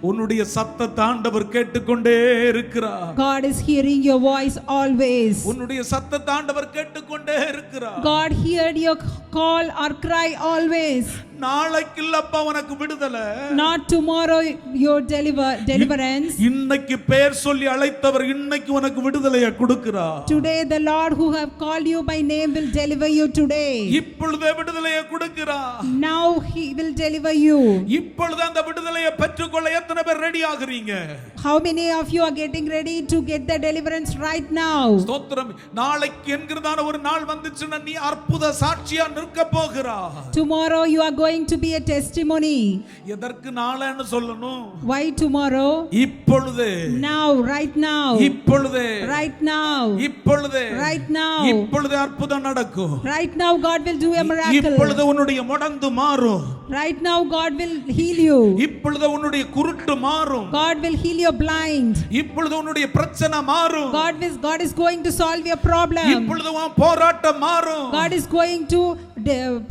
உன்னுடைய சத்தத்தை ஆண்டவர் கேட்டுக்கொண்டே இருக்கிறார். God is hearing your voice always. உன்னுடைய சத்தத்தை ஆண்டவர் கேட்டுக்கொண்டே இருக்கிறார். God heard your call or cry always. நாளைக்கு இல்லப்பா உனக்கு விடுதலை. Not tomorrow your deliverance. இன்னைக்கு பேர் சொல்லி அழைத்தவர் இன்னைக்கு உனக்கு விடுதலையை கொடுக்கிறார். Today the Lord who have called you by name will deliver you today. இப்பொழுதே விடுதலையை கொடுக்கிறார். Now he will deliver you. இப்பொழுது அந்த விடுதலையை பெற்றுக்கொள்ள எத்தனை பேர் ரெடி ஆகுறீங்க? How many of you are getting ready to get the deliverance right now? ஸ்தோத்திரம். நாளைக்கு என்கிறதான ஒரு நாள் வந்துச்சுன்னா நீ அற்புத சாட்சியா நிற்க போகிறாய். Tomorrow you are going to be a testimony. எதற்கு நாளைன்னு சொல்லணும்? Why tomorrow? இப்பொழுது. Now, right now. இப்பொழுது. Right now. இப்பொழுது. Right now. இப்பொழுது அற்புதம் நடக்கும். Right now God will do a miracle. இப்பொழுது உன்னுடைய முடந்து மாறும். Right now God will heal you. இப்பொழுது உன்னுடைய குருட்டு மாறும். God will heal your blind. இப்பொழுது உன்னுடைய பிரச்சனை மாறும். God is going to solve your problem. இப்பொழுது உன் போராட்டம் மாறும். God is going to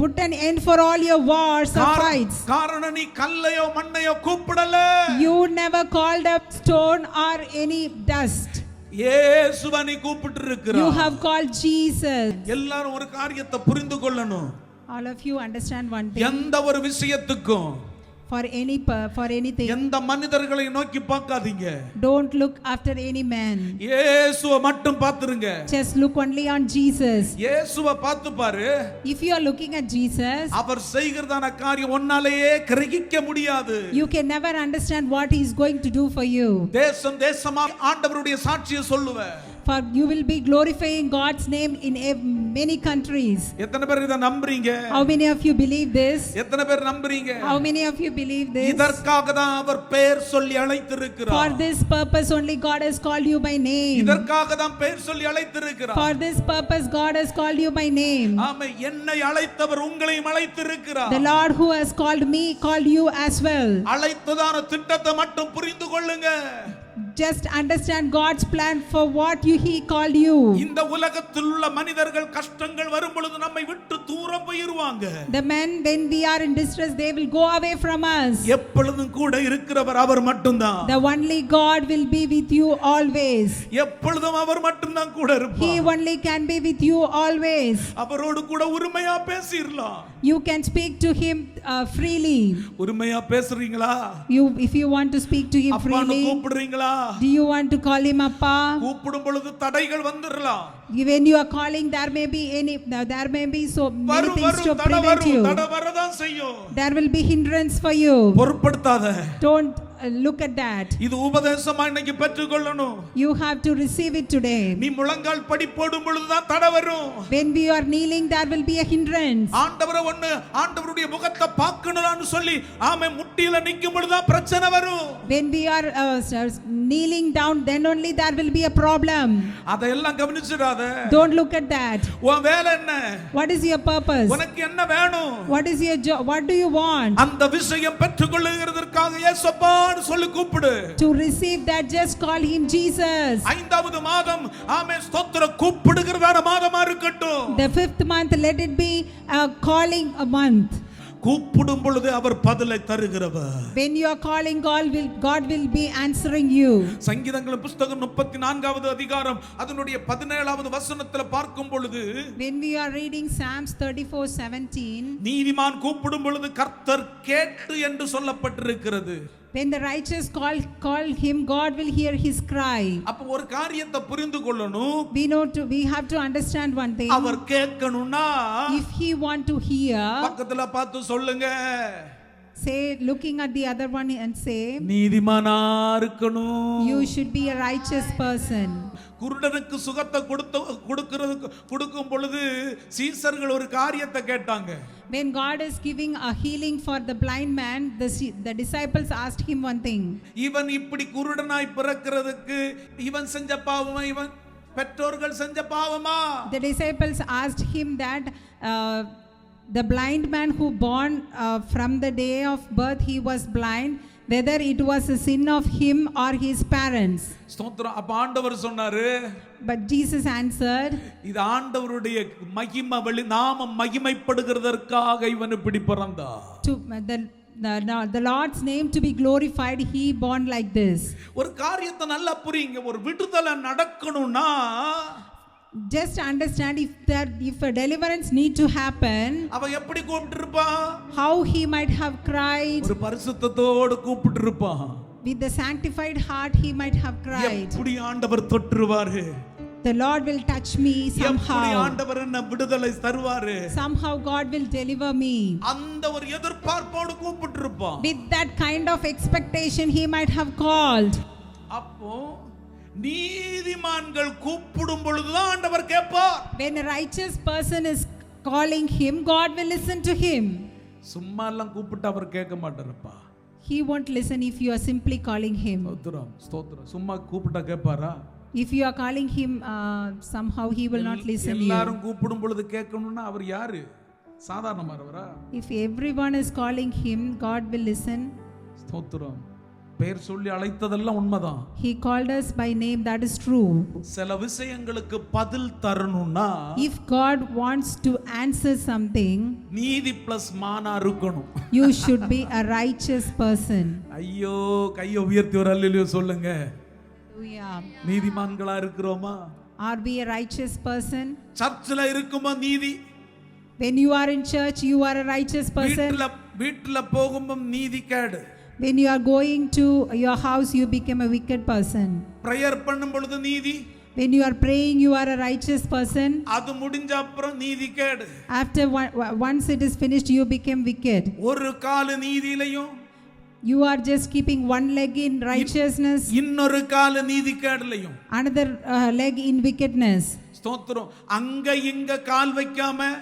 put an end for all your wars or fights. காரணம் நீ கல்லையோ மண்ணையோ கூப்பிடல. You never called up stone or any dust. இயேசுவை நீ கூப்பிட்டு இருக்கிறாய். You have called Jesus. எல்லாரும் ஒரு காரியத்தை புரிந்து கொள்ளணும். All of you understand one thing. எந்த ஒரு விஷயத்துக்கும் for anything, எந்த மனிதர்களை நோக்கி பார்க்காதீங்க. don't look after any man. இயேசுவை மட்டும் பார்த்துருங்க. Just look only on Jesus. இயேசுவை பார்த்து பாரு. If you are looking at Jesus, அவர் செய்கிறதான காரியம் உன்னாலேயே கிரகிக்க முடியாது. you can never understand what he is going to do for you. தேசம் தேசமா ஆண்டவருடைய சாட்சியை சொல்லுவே. For you will be glorifying God's name in many countries. எத்தனை பேர் இத நம்புறீங்க? How many of you believe this? எத்தனை பேர் நம்புறீங்க? How many of you believe this? இதற்காக தான் அவர் பெயர் சொல்லி அழைத்திருக்கிறார். For this purpose only God has called you by name. இதற்காக தான் பெயர் சொல்லி அழைத்திருக்கிறார். For this purpose God has called you by name. ஆமென். என்னை அழைத்தவர் உங்களையும் அழைத்திருக்கிறார். The Lord who has called me called you as well. அழைத்ததான திட்டத்தை மட்டும் புரிந்து கொள்ளுங்க. Just understand God's plan for what he called you. இந்த உலகத்தில் உள்ள மனிதர்கள் கஷ்டங்கள் வரும் பொழுது நம்மை விட்டு தூரம் போயிடுவாங்க. The men, when we are in distress, they will go away from us. எப்பொழுதும் கூட இருக்கிறவர் அவர் மட்டும்தான். The only God will be with you always. எப்பொழுதும் அவர் மட்டும்தான் கூட இருப்பார். He only can be with you always. அவரோடு கூட உரிமையா பேசிரலாம். You can speak to him freely. உரிமையா பேசுறீங்களா? If you want to speak to him அப்பான்னு freely, கூப்பிடுறீங்களா? do you want to call him Appa? கூப்பிடும் பொழுது தடைகள் வந்துறலாம். When you are calling, there may be so many things to prevent you. தடை வரதான் செய்யும். There will be hindrance for you. பொறுப்படுத்தாத. Don't look at that. இது உபதேசமா இன்னைக்கு பெற்றுக்கொள்ளணும். You have to receive it today. நீ முழங்கால் படி போடும் பொழுது தான் தடை வரும். When we are kneeling, there will be a hindrance. ஆண்டவருடைய முகத்தை பார்க்கணும்னு சொல்லி ஆமென் முட்டியில நிக்கும் பொழுது தான் பிரச்சனை வரும். When we are kneeling down, then only there will be a problem. அதெல்லாம் கவனிச்சிடாத. Don't look at that. உன் வேலை என்ன? What is your purpose? உனக்கு என்ன வேணும்? What is your job? What do you want? அந்த விஷயம் பெற்றுக்கொள்ளுகிறதற்காக இயேசுப்பா சொல்லி கூப்பிடு. To receive that, just call him Jesus. ஐந்தாவது மாதம் ஆமென் ஸ்தோத்திரம் கூப்பிடுகிறதான மாதமா இருக்கட்டும். The 5th month, let it be a calling a month. கூப்பிடும் பொழுது அவர் பதிலை தருகிறவர். When you are calling, God will be answering you. சங்கீதங்களின் புத்தகம் 34வது அதிகாரம் அதனுடைய 17வது வசனத்தில் பார்க்கும் பொழுது, when we are reading Psalms 34:17, நீதிமான் கூப்பிடும் பொழுது கர்த்தர் கேட்டு என்று சொல்லப்பட்டிருக்கிறது. when the righteous call him, God will hear his cry. அப்ப ஒரு காரியத்தை புரிந்து கொள்ளணும். We have to understand one thing. அவர் கேட்கணும்னா if he want to hear, பக்கத்துல பார்த்து சொல்லுங்க. say, looking at the other one and say, நீதிமானா இருக்கணும். you should be a righteous person. குருடனுக்கு சுகத்தை கொடுக்கும் பொழுது சீசர்கள் ஒரு காரியத்தை கேட்டாங்க. When God is giving a healing for the blind man, the disciples asked him one thing. இவன் இப்படி குருடனாய் பிறக்கிறதுக்கு இவன் செஞ்ச பாவமா, இவன் பெற்றோர்கள் செஞ்ச பாவமா? The disciples asked him that the blind man who born from the day of birth he was blind, whether it was a sin of him or his parents. ஸ்தோத்திரம். அப்ப ஆண்டவர் சொன்னாரு, but Jesus answered, இது ஆண்டவருடைய மகிமை நாமம் மகிமைப்படுகிறதற்காக இவன் இப்படி பிறந்தான். to the Lord's name to be glorified, he born like this. ஒரு காரியத்தை நல்லா புரியுங்க. ஒரு விடுதலை நடக்கணும்னா just understand, if a deliverance need to happen, அவன் எப்படி கூப்பிட்டிருப்பான்? how he might have cried. ஒரு பரிசுத்தத்தோடு கூப்பிட்டிருப்பான். with the sanctified heart he might have cried. எப்படி ஆண்டவர் தொட்டுருவாரு? The Lord will touch me somehow. எப்படி ஆண்டவர் என்ன விடுதலை தருவாரு? Somehow God will deliver me. அந்த ஒரு எதிர்பார்ப்போடு கூப்பிட்டிருப்பான். with that kind of expectation he might have called. அப்போ நீதிமான்கள் கூப்பிடும் பொழுதுதான் ஆண்டவர் கேட்பார். when a righteous person is calling him, God will listen to him. சும்மா எல்லாம் கூப்பிட்டு அவர் கேட்க மாட்டாரப்பா. He won't listen if you are simply calling him. ஸ்தோத்திரம் ஸ்தோத்திரம். சும்மா கூப்பிட்டா கேட்பாரா? If you are calling him, somehow he will not listen you. எல்லாரும் கூப்பிடும் பொழுது கேட்கணும்னா அவர் யாரு? சாதாரணமானவரா? If everyone is calling him, God will listen. ஸ்தோத்திரம். பேர் சொல்லி அழைத்ததெல்லாம் உண்மைதான். He called us by name, that is true. சில விஷயங்களுக்கு பதில் தரணும்னா If God wants to answer something, நீதி பிளஸ் மானா இருக்கணும். you should be a righteous person. ஐயோ, கையை உயர்த்தி ஒரு அல்லேலூயா சொல்லுங்க. Hallelujah. நீதிமான்களா இருக்கிறோமா? Are we a righteous person? சர்ச்சில் இருக்குமா நீதி? When you are in church, you are a righteous person. வீட்டுல போகும்போது நீதி கேடு. When you are going to your house, you become a wicked person. Prayer பண்ணும் பொழுது நீதி. When you are praying, you are a righteous person. அது முடிஞ்ச அப்புறம் நீதி கேடு. After once it is finished, you become wicked. ஒரு கால் நீதியிலையும் You are just keeping one leg in righteousness, இன்னொரு கால் நீதி கேடுலையும், another leg in wickedness. ஸ்தோத்திரம். அங்க இங்க கால் வைக்காம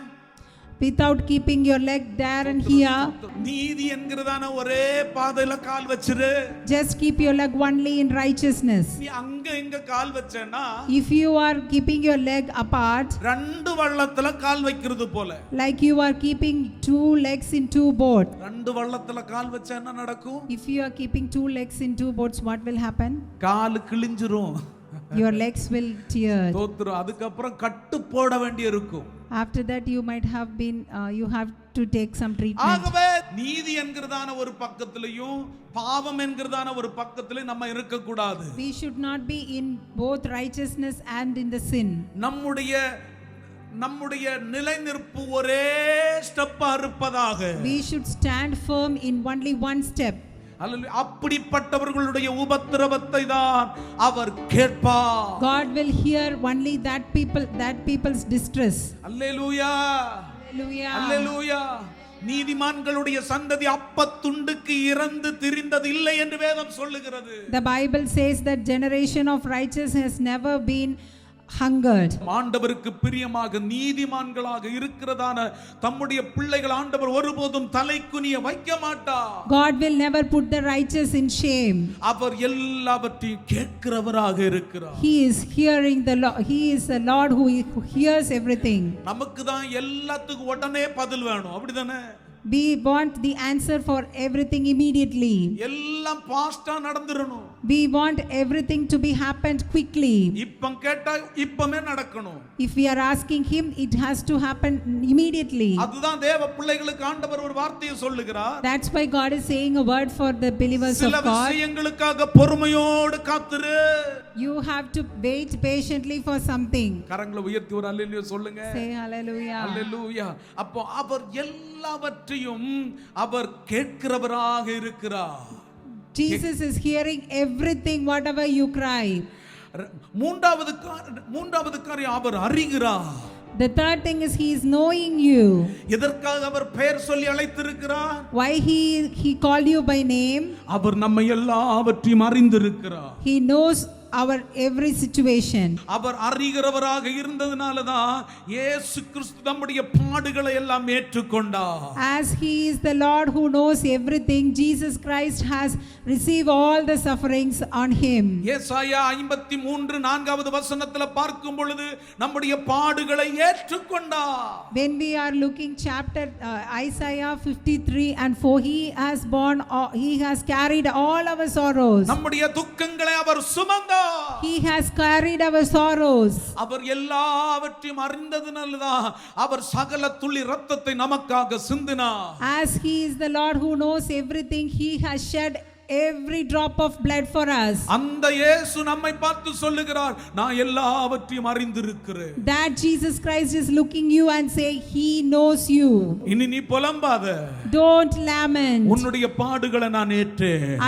Without keeping your leg there and here, நீதி என்கிறதான ஒரே பாதையில கால் வச்சிரு. just keep your leg only in righteousness. நீ அங்க இங்க கால் வச்சேன்னா If you are keeping your leg apart, ரெண்டு வள்ளத்துல கால் வைக்கிறது போல, like you are keeping two legs in two boats. ரெண்டு வள்ளத்துல கால் வச்சா என்ன நடக்கும்? If you are keeping two legs in two boats, what will happen? Call கிழிஞ்சிரும். Your legs will tear. ஸ்தோத்திரம். அதுக்கப்புறம் கட்டு போட வேண்டி இருக்கும். After that, you might have been, you have to take some treatment. ஆகவே நீதி என்கிறதான ஒரு பக்கத்திலையும் பாவம் என்கிறதான ஒரு பக்கத்திலே நம்ம இருக்க கூடாது. We should not be in both righteousness and in the sin. நம்முடைய நிலைநிற்பு ஒரே ஸ்டெப்பா இருப்பதாக. We should stand firm in only one step. அப்படிப்பட்டவர்களுடைய உபத்திரவத்தை தான் அவர் கேட்பார். God will hear only that people's distress. Hallelujah, Hallelujah. அல்லேலூயா. நீதிமான்களுடைய சந்ததி அப்பத்துண்டுக்கு இறந்து திரிந்தது இல்லை என்று வேதம் சொல்லுகிறது. The Bible says that generation of righteous has never been hungered. ஆண்டவருக்கு பிரியமாக நீதிமான்களாக இருக்கிறதான தம்முடைய பிள்ளைகள் ஆண்டவர் ஒருபோதும் தலைக்குனிய வைக்க மாட்டார். God will never put the righteous in shame. அவர் எல்லாவற்றையும் கேட்கிறவராக இருக்கிறார். He is hearing He is the Lord who hears everything. நமக்கு தான் எல்லாத்துக்கும் உடனே பதில் வேணும், அப்படிதானே? We want the answer for everything immediately. எல்லாம் ஃபாஸ்டா நடந்துறணும். We want everything to be happened quickly. இப்ப கேட்டா இப்பமே நடக்கணும். If we are asking him, it has to happen immediately. அதுதான் தேவ பிள்ளைகளுக்கு ஆண்டவர் ஒரு வார்த்தையை சொல்லுகிறார். That's why God is saying a word for the believers of சில God. விஷயங்களுக்காக பொறுமையோடு காத்திரு. You have to wait patiently for something. கரங்களை உயர்த்தி ஒரு அல்லேலூயா சொல்லுங்க. Say hallelujah. அல்லேலூயா. அப்போ அவர் எல்லாவற்றையும் அவர் கேட்கிறவராக இருக்கிறார். Jesus is hearing everything whatever you cry. மூன்றாவது காரியம் அவர் அறிகிறார். The third thing is he is knowing you. எதற்காக அவர் பெயர் சொல்லி அழைத்திருக்கிறார்? Why he called you by name? அவர் நம்மை எல்லாவற்றையும் அறிந்திருக்கிறார். He knows our every situation. அவர் அறிகிறவராக இருந்ததனால தான் இயேசு கிறிஸ்து நம்முடைய பாடுகளை எல்லாம் ஏற்றுக்கொண்டார். As he is the Lord who knows everything, Jesus Christ has received all the sufferings on him. ஏசாயா 53:4 வசனத்துல பார்க்கும் பொழுது நம்முடைய பாடுகளை ஏற்றுக்கொண்டார். When we are looking chapter Isaiah 53 and 4, he has carried all our sorrows. நம்முடைய துக்கங்களை அவர் சுமந்தார். He has carried our sorrows. அவர் எல்லாவற்றையும் அறிந்ததனால தான் அவர் சகல துளி இரத்தத்தை நமக்காக சிந்தினார். As he is the Lord who knows everything, he has shed every drop of blood for us. அந்த இயேசு நம்மை பார்த்து சொல்லுகிறார், நான் எல்லாவற்றையும் அறிந்திருக்கிறேன். That Jesus Christ is looking you and say he knows you. இனி நீ புலம்பாத. Don't lament. உன்னுடைய பாடுகளை நான் ஏற்றேன்.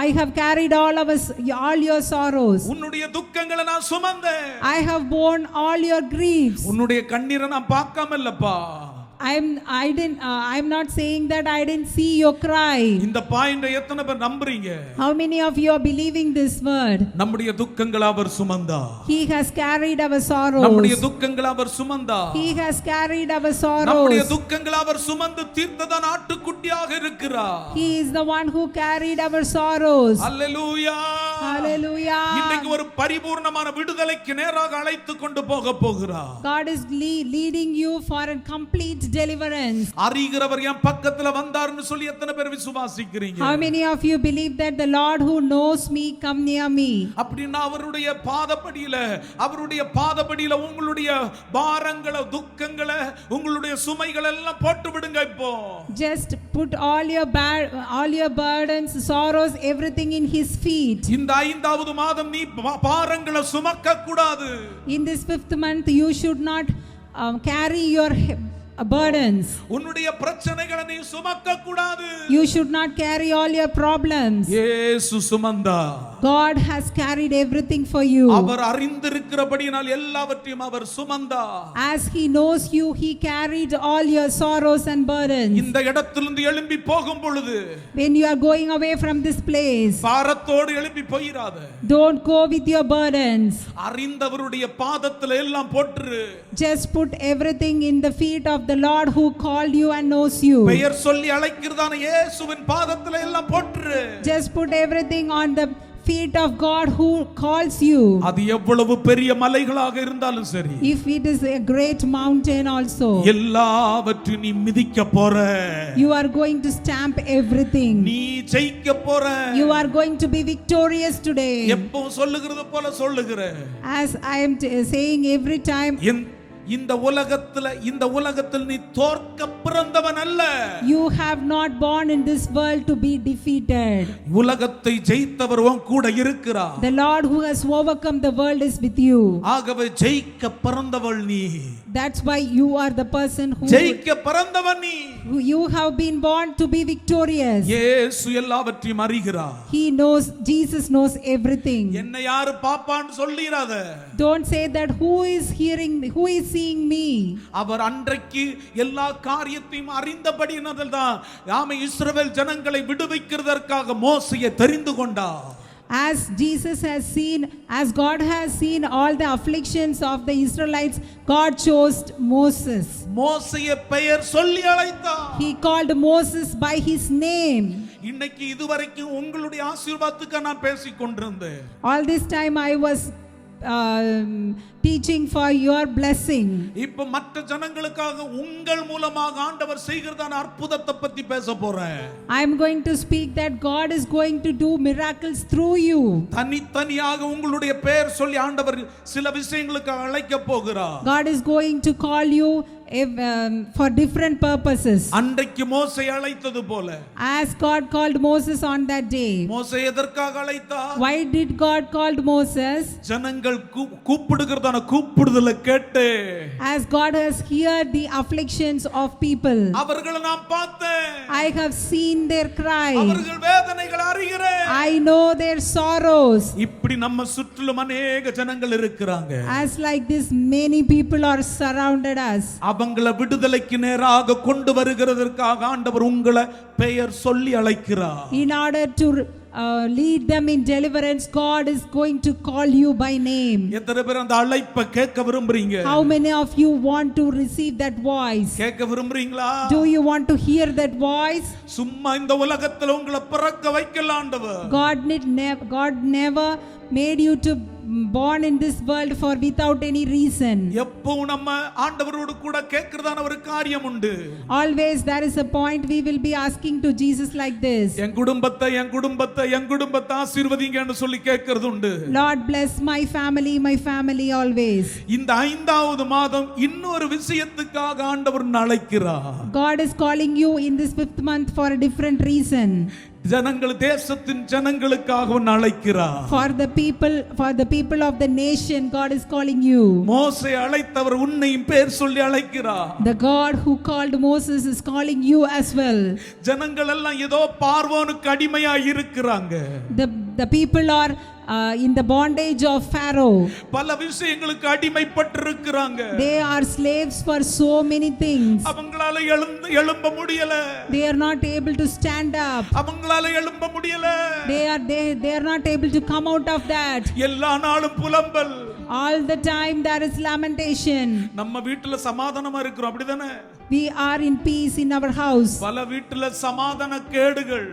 I have carried all your sorrows. உன்னுடைய துக்கங்களை நான் சுமந்தேன். I have borne all your griefs. உன்னுடைய கண்ணீரை நான் பார்க்காம இல்லப்பா. I'm not saying that I didn't see your cry. இந்த பாயிண்டை எத்தனை பேர் நம்புறீங்க? How many of you are believing this word? நம்முடைய துக்கங்களை அவர் சுமந்தார். He has carried our sorrows. நம்முடைய துக்கங்களை அவர் சுமந்தார். He has carried our sorrows. நம்முடைய துக்கங்களை அவர் சுமந்து தீர்த்ததான் ஆட்டுக்குட்டியாக இருக்கிறார். He is the one who carried our sorrows. Hallelujah. Hallelujah. இன்னைக்கு ஒரு பரிபூர்ணமான விடுதலைக்கு நேராக அழைத்து கொண்டு போகிறார். God is leading you for a complete deliverance. அறிகிறவர் என் பக்கத்துல வந்தார்னு சொல்லி எத்தனை பேர் விசுவாசிக்கிறீங்க? How many of you believe that the Lord who knows me come near me? அப்படினா அவருடைய பாதபடியில உங்களுடைய பாரங்களை துக்கங்களை உங்களுடைய சுமைகள் எல்லாம் போட்டு விடுங்க. இப்போ just put all your burdens, sorrows, everything in his feet. இந்த 5வது மாதம் நீ பாரங்களை சுமக்க கூடாது. In this 5th month you should not carry your burdens. உன்னுடைய பிரச்சனைகளை நீ சுமக்க கூடாது. You should not carry all your problems. இயேசு சுமந்தார். God has carried everything for you. அவர் அறிந்திருக்கிறபடியால் எல்லாவற்றையும் அவர் சுமந்தார். As he knows you, he carried all your sorrows and burdens. இந்த இடத்திலிருந்து எழும்பி போகும் பொழுது, when you are going away from this place, பாரத்தோடு எழும்பி போயிராத. don't go with your burdens. அறிந்தவருடைய பாதத்துல எல்லாம் போட்டுரு. Just put everything in the feet of the Lord who called you and knows you. பெயர் சொல்லி அழைக்கிறதான இயேசுவின் பாதத்துல எல்லாம் போட்டுரு. Just put everything on the feet of God who calls you. அது எவ்வளவு பெரிய மலைகளாக இருந்தாலும் சரி, if it is a great mountain also, எல்லாவற்றையும் நீ மிதிக்க போற. you are going to stamp everything. நீ ஜெயிக்க போற. you are going to be victorious today. எப்போ சொல்லுகிறது போல சொல்லுகிற. as I am saying every time, இந்த உலகத்தில் நீ தோற்க பிறந்தவன் அல்ல. you have not born in this world to be defeated. உலகத்தை ஜெயித்தவர் உன் கூட இருக்கிறார். the Lord who has overcome the world is with you. ஆகவே ஜெயிக்க பிறந்தவள் நீ. that's why you are the person who ஜெயிக்க பிறந்தவன் நீ. you have been born to be victorious. இயேசு எல்லாவற்றையும் அறிகிறார். Jesus knows everything. என்னை யாரு பாப்பான்னு சொல்லிராத. don't say that who is seeing me. அவர் அன்றைக்கு எல்லா காரியத்தையும் அறிந்தபடியினால்தான் ஆமை இஸ்ரவேல் ஜனங்களை விடுவிக்கிறதற்காக மோசேயை தெரிந்து கொண்டார். as Jesus has seen, as God has seen all the afflictions of the Israelites, God chose Moses. மோசேயை பெயர் சொல்லி அழைத்தார். he called Moses by his name. இன்னைக்கு இதுவரைக்கும் உங்களுடைய ஆசீர்வாதத்துக்கு நான் பேசிக் கொண்டிருந்தேன். all this time I was teaching for your blessing. இப்போ மற்ற ஜனங்களுக்காக உங்கள் மூலமாக ஆண்டவர் செய்கிறதான அற்புதத்தை பத்தி பேச போறேன். I am going to speak that God is going to do miracles through you. தனித்தனியாக உங்களுடைய பெயர் சொல்லி ஆண்டவர் சில விஷயங்களுக்கு அழைக்க போகிறார். God is going to call you for different purposes. அன்றைக்கு மோசே அழைத்தது போல, as God called Moses on that day. மோசே எதற்காக அழைத்தார்? why did God called Moses? ஜனங்கள் கூப்பிடுகிறதான கூப்பிடுதலை கேட்டு, as God has heard the afflictions of people. அவர்களை நான் பார்த்தேன். I have seen their cry. அவர்கள் வேதனைகளை அறிகிறேன். I know their sorrows. இப்படி நம்ம சுற்றிலும் अनेक ஜனங்கள் இருக்கிறாங்க. as like this many people are surrounded us. அவங்கள விடுதலைக்கு நேராக கொண்டு வருகிறதற்காக ஆண்டவர் உங்களை பெயர் சொல்லி அழைக்கிறார். in order to lead them in deliverance, God is going to call you by name. எத்தனை பேர் அந்த அழைப்பை கேட்க விரும்புறீங்க? how many of you want to receive that voice? கேட்க விரும்புறீங்களா? do you want to hear that voice? சும்மா இந்த உலகத்துல உங்களை பிறக்க வைக்கல ஆண்டவர். God never made you to born in this world for without any reason. எப்போ நம்ம ஆண்டவரோடு கூட கேட்கிறதான ஒரு காரியம் உண்டு. always there is a point we will be asking to Jesus like this. என் குடும்பத்தை ஆசீர்வதிங்கன்னு சொல்லி கேட்கிறது உண்டு. Lord bless my family always. இந்த 5வது மாதம் இன்னொரு விஷயத்துக்காக ஆண்டவர் அழைக்கிறார். God is calling you in this 5th month for a different reason. ஜனங்கள் தேசத்தின் ஜனங்களுக்காக அழைக்கிறார். for the people of the nation God is calling you. மோசே அழைத்தவர் உன்னையும் பேர் சொல்லி அழைக்கிறார். the God who called Moses is calling you as well. ஜனங்கள் எல்லாம் ஏதோ பார்வோனுக்கு அடிமையா இருக்கிறாங்க. the people are in the bondage of Pharaoh. பல விஷயங்களுக்கு அடிமைப்பட்டிருக்கிறாங்க. They are slaves for so many things. அவங்களால எழும்ப முடியல. They are not able to stand up. அவங்களால எழும்ப முடியல. They are not able to come out of that. எல்லா நாளும் புலம்பல். All the time there is lamentation. நம்ம வீட்டுல சமாதானமா இருக்கிறோம், அப்படிதானே? We are in peace in our house. பல வீட்டுல சமாதான கேடுகள்.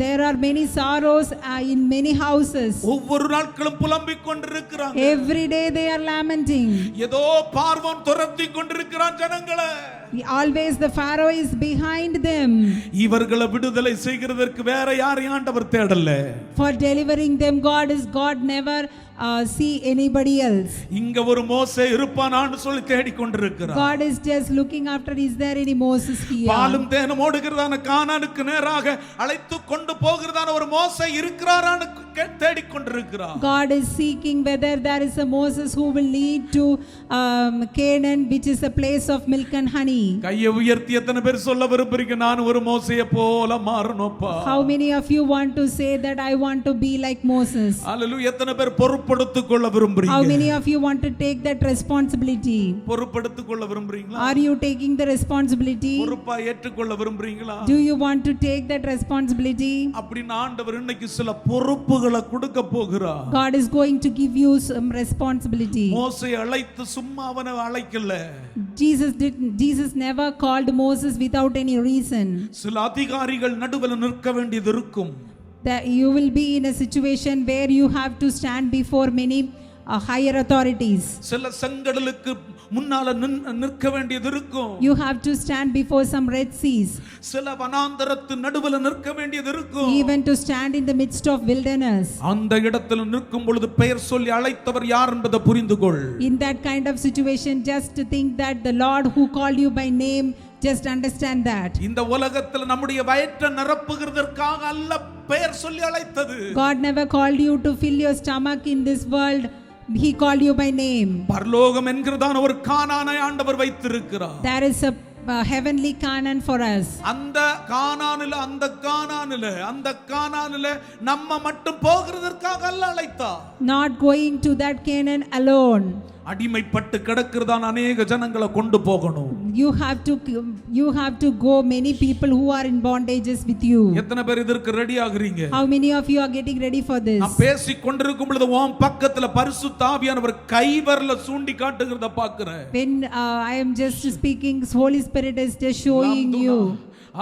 There are many sorrows in many houses. ஒவ்வொரு நாட்களும் புலம்பிக் கொண்டிருக்கிறாங்க. Every day they are lamenting. ஏதோ பார்வோன் துரத்தி கொண்டிருக்கிறான் ஜனங்களை. Always the Pharaoh is behind them. இவர்களை விடுதலை செய்கிறதற்கு வேற யாரையும் ஆண்டவர் தேடல. For delivering them, God never see anybody else. இங்க ஒரு மோசே இருப்பானான்னு சொல்லி தேடிக் கொண்டிருக்கிறார். God is just looking after, is there any Moses here? பாலும் தேனும் ஓடுகிறதான கானானுக்கு நேராக அழைத்து கொண்டு போகிறதான ஒரு மோசே இருக்கிறாரான்னு தேடிக் கொண்டிருக்கிறார். God is seeking whether there is a Moses who will lead to Canaan, which is a place of milk and honey. கையை உயர்த்தி எத்தனை பேர் சொல்ல விரும்புறீங்க, நான் ஒரு மோசேயை போல மாறணும்ப்பா? How many of you want to say that I want to be like Moses? ஹalleluya. எத்தனை பேர் பொறுப்படுத்திக் கொள்ள விரும்புறீங்க? How many of you want to take that responsibility? பொறுப்படுத்திக் கொள்ள விரும்புறீங்களா? Are you taking the responsibility? பொறுப்பா ஏற்றுக்கொள்ள விரும்புறீங்களா? Do you want to take that responsibility? அப்படினா ஆண்டவர் இன்னைக்கு சில பொறுப்புகளை கொடுக்க போகிறார். God is going to give you some responsibility. மோசே அழைத்து சும்மா அவனை அழைக்கல. Jesus never called Moses without any reason. சில அதிகாரிகள் நடுவில் நிற்க வேண்டியது இருக்கும். That you will be in a situation where you have to stand before many higher authorities. சில செங்கடலுக்கு முன்னால நிற்க வேண்டியது இருக்கும். You have to stand before some red seas. சில வனாந்தரத்து நடுவில் நிற்க வேண்டியது இருக்கும். Even to stand in the midst of wilderness. அந்த இடத்தில் நிற்கும் பொழுது பெயர் சொல்லி அழைத்தவர் யார் என்பதை புரிந்து கொள். In that kind of situation, just think that the Lord who called you by name, just understand that. இந்த உலகத்தில் நம்முடைய வயிற்றை நிரப்புகிறதற்காக அல்ல பெயர் சொல்லி அழைத்தது. God never called you to fill your stomach in this world. He called you by name. பரலோகம் என்கிறதான ஒரு கானானை ஆண்டவர் வைத்திருக்கிறார். There is a heavenly Canaan for us. அந்த கானானில நம்ம மட்டும் போகிறதற்காக அல்ல அழைத்தார். Not going to that Canaan alone. அடிமைப்பட்டு கிடக்கிறதான அநேக ஜனங்களை கொண்டு போகணும். You have to go many people who are in bondages with you. எத்தனை பேர் இதற்கு ரெடி ஆகுறீங்க? How many of you are getting ready for this? நான் பேசிக் கொண்டிருக்கும் பொழுது உன் பக்கத்துல பரிசுத்த ஆவியானவர் கைவரல சூண்டி காட்டுகிறத பார்க்கிறேன். When I am just speaking, Holy Spirit is just showing you.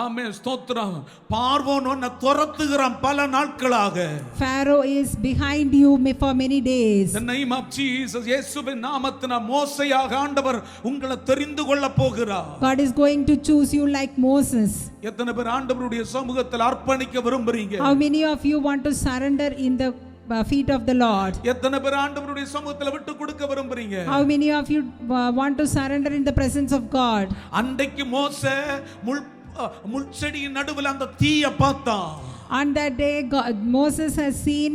ஆமென், ஸ்தோத்திரம். பார்வோன் உன்னை துரத்துகிறான் பல நாட்களாக. Pharaoh is behind you for many days. In the name of Jesus, இயேசுவின் நாமத்தினால் மோசேயாக ஆண்டவர் உங்களை தெரிந்து கொள்ள போகிறார். God is going to choose you like Moses. எத்தனை பேர் ஆண்டவருடைய சமூகத்தில் அர்ப்பணிக்க விரும்புறீங்க? How many of you want to surrender in the feet of the Lord? எத்தனை பேர் ஆண்டவருடைய சமூகத்தில் விட்டு கொடுக்க விரும்புறீங்க? How many of you want to surrender in the presence of God? அன்றைக்கு மோசே முள்செடியின் நடுவில் அந்த தீயை பார்த்தான். On that day, Moses has seen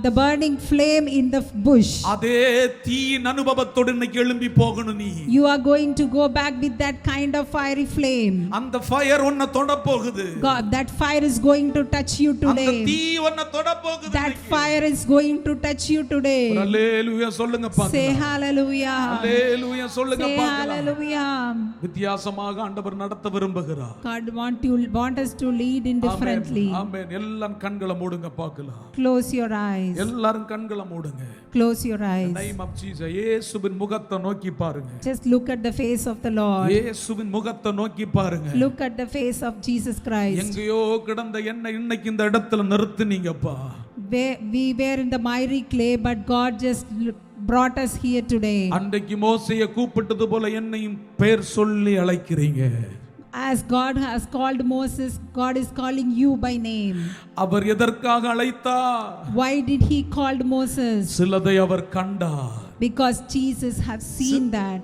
the burning flame in the bush. அதே தீயின் அனுபவத்தோடு இன்னைக்கு எழும்பி போகணும் நீ. You are going to go back with that kind of fiery flame. அந்த ஃபயர் உன்னை தொட போகுது. God, that fire is going to touch you today. அந்த தீ உன்னை தொட போகுது. That fire is going to touch you today. ஹalleluya சொல்லுங்க பாக்கலாம். Say hallelujah. ஹalleluya சொல்லுங்க பாக்கலாம். Say hallelujah. வித்தியாசமாக ஆண்டவர் நடத்த விரும்புகிறார். God want us to lead in differently. ஆமென். எல்லாம் கண்களை மூடுங்க பார்க்கலாம். Close your eyes. எல்லாரும் கண்களை மூடுங்க. Close your eyes. name of Jesus. இயேசுவின் முகத்தை நோக்கி பாருங்க. Just look at the face of the Lord. இயேசுவின் முகத்தை நோக்கி பாருங்க. Look at the face of Jesus Christ. எங்கேயோ கிடந்த என்ன இன்னைக்கு இந்த இடத்துல நிறுத்துனீங்கப்பா. We were in the miry clay, but God just brought us here today. அன்றைக்கு மோசேயை கூப்பிட்டது போல என்னையும் பெயர் சொல்லி அழைக்கிறீங்க. As God has called Moses, God is calling you by name. அவர் எதற்காக அழைத்தார்? Why did he call Moses? சிலதை அவர் கண்டார். Because Jesus has seen that.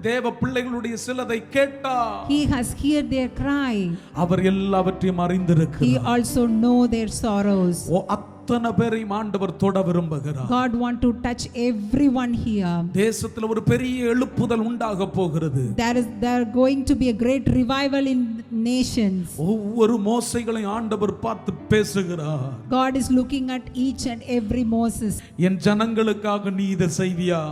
தேவ பிள்ளைகளுடைய சிலதை கேட்டார். He has heard their cry. அவர் எல்லாவற்றையும் அறிந்திருக்கிறார். He also know their sorrows. அத்தனை பேரையும் ஆண்டவர் தொட விரும்புகிறார். God want to touch everyone here. தேசத்துல ஒரு பெரிய எழுப்புதல் உண்டாக போகிறது. There going to be a great revival in nations. ஒவ்வொரு மோசைகளையும் ஆண்டவர் பார்த்து பேசுகிறார். God is looking at each and every Moses. என் ஜனங்களுக்காக நீ இதை செய்வியா?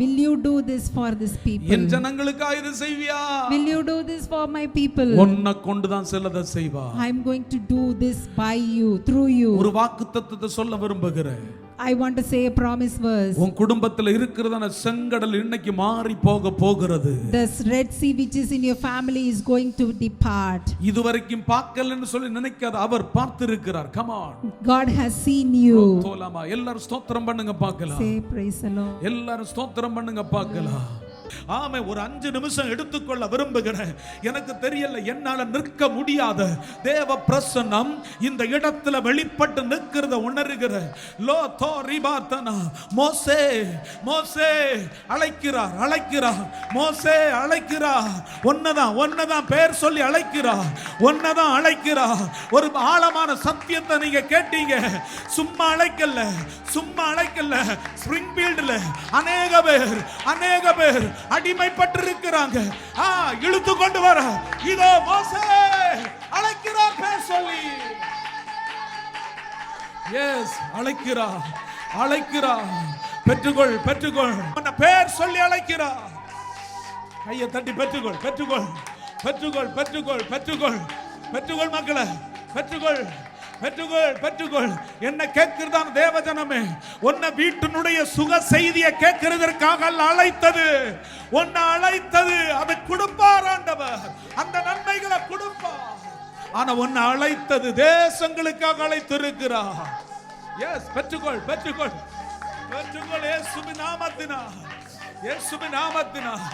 Will you do this for this people? என் ஜனங்களுக்காக இதை செய்வியா? Will you do this for my people? உன்னை கொண்டுதான் சிலதை செய்வா. I am going to do this by you, through you. ஒரு வாக்குத்தத்தத்தை சொல்ல விரும்புகிறேன். I want to say a promise verse. உன் குடும்பத்துல இருக்கிறதான செங்கடல் இன்னைக்கு மாறி போக போகிறது. The Red Sea which is in your family is going to depart. இதுவரைக்கும் பார்க்கலன்னு சொல்லி நினைக்காத, அவர் பார்த்திருக்கிறார். Come on. God has seen you. தோலாமா எல்லாரும் ஸ்தோத்திரம் பண்ணுங்க பார்க்கலாம். Say praise the Lord. எல்லாரும் ஸ்தோத்திரம் பண்ணுங்க பார்க்கலாம். ஆமே, ஒரு 5 நிமிஷம் எடுத்துக்கொள்ள விரும்புகிறேன். எனக்கு தெரியல, என்னால நிற்க முடியாத தேவ பிரசன்னம் இந்த இடத்துல வெளிப்பட்டு நிற்கிறத உணர்கிற லோ தோ ரிபார்த்தனா. மோசே மோசே அழைக்கிறார், அழைக்கிறார். மோசே அழைக்கிறார். ஒன்னதான் பேர் சொல்லி அழைக்கிறார், ஒன்னதான் அழைக்கிறார். ஒரு ஆழமான சத்தியத்தை நீங்க கேட்டீங்க. சும்மா அழைக்கல, சும்மா அழைக்கல. ஸ்பிரிங்ஃபீல்ட்ல அநேக பேர் அடிமைப்பட்டிருக்கிறாங்க. இழுத்து கொண்டு வர இதோ மோசே அழைக்கிறார் பேர் சொல்லி. எஸ், அழைக்கிறார். பெற்றுக்கொள் பேர் சொல்லி அழைக்கிறார். கையை தட்டி பெற்றுக்கொள் மக்களை, பெற்றுக்கொள். என்ன கேட்கிறதான் தேவஜனமே, உன்னை வீட்டினுடைய சுக செய்தியை கேட்கிறதற்காக அழைத்தது. உன்னை அழைத்தது, அதை கொடுப்பார் ஆண்டவர். அந்த நன்மைகளை கொடுப்பார். ஆனா உன்னை அழைத்தது தேசங்களுக்காக அழைத்திருக்கிறார். எஸ், பெற்றுக்கொள். இயேசுவின் நாமத்தினால்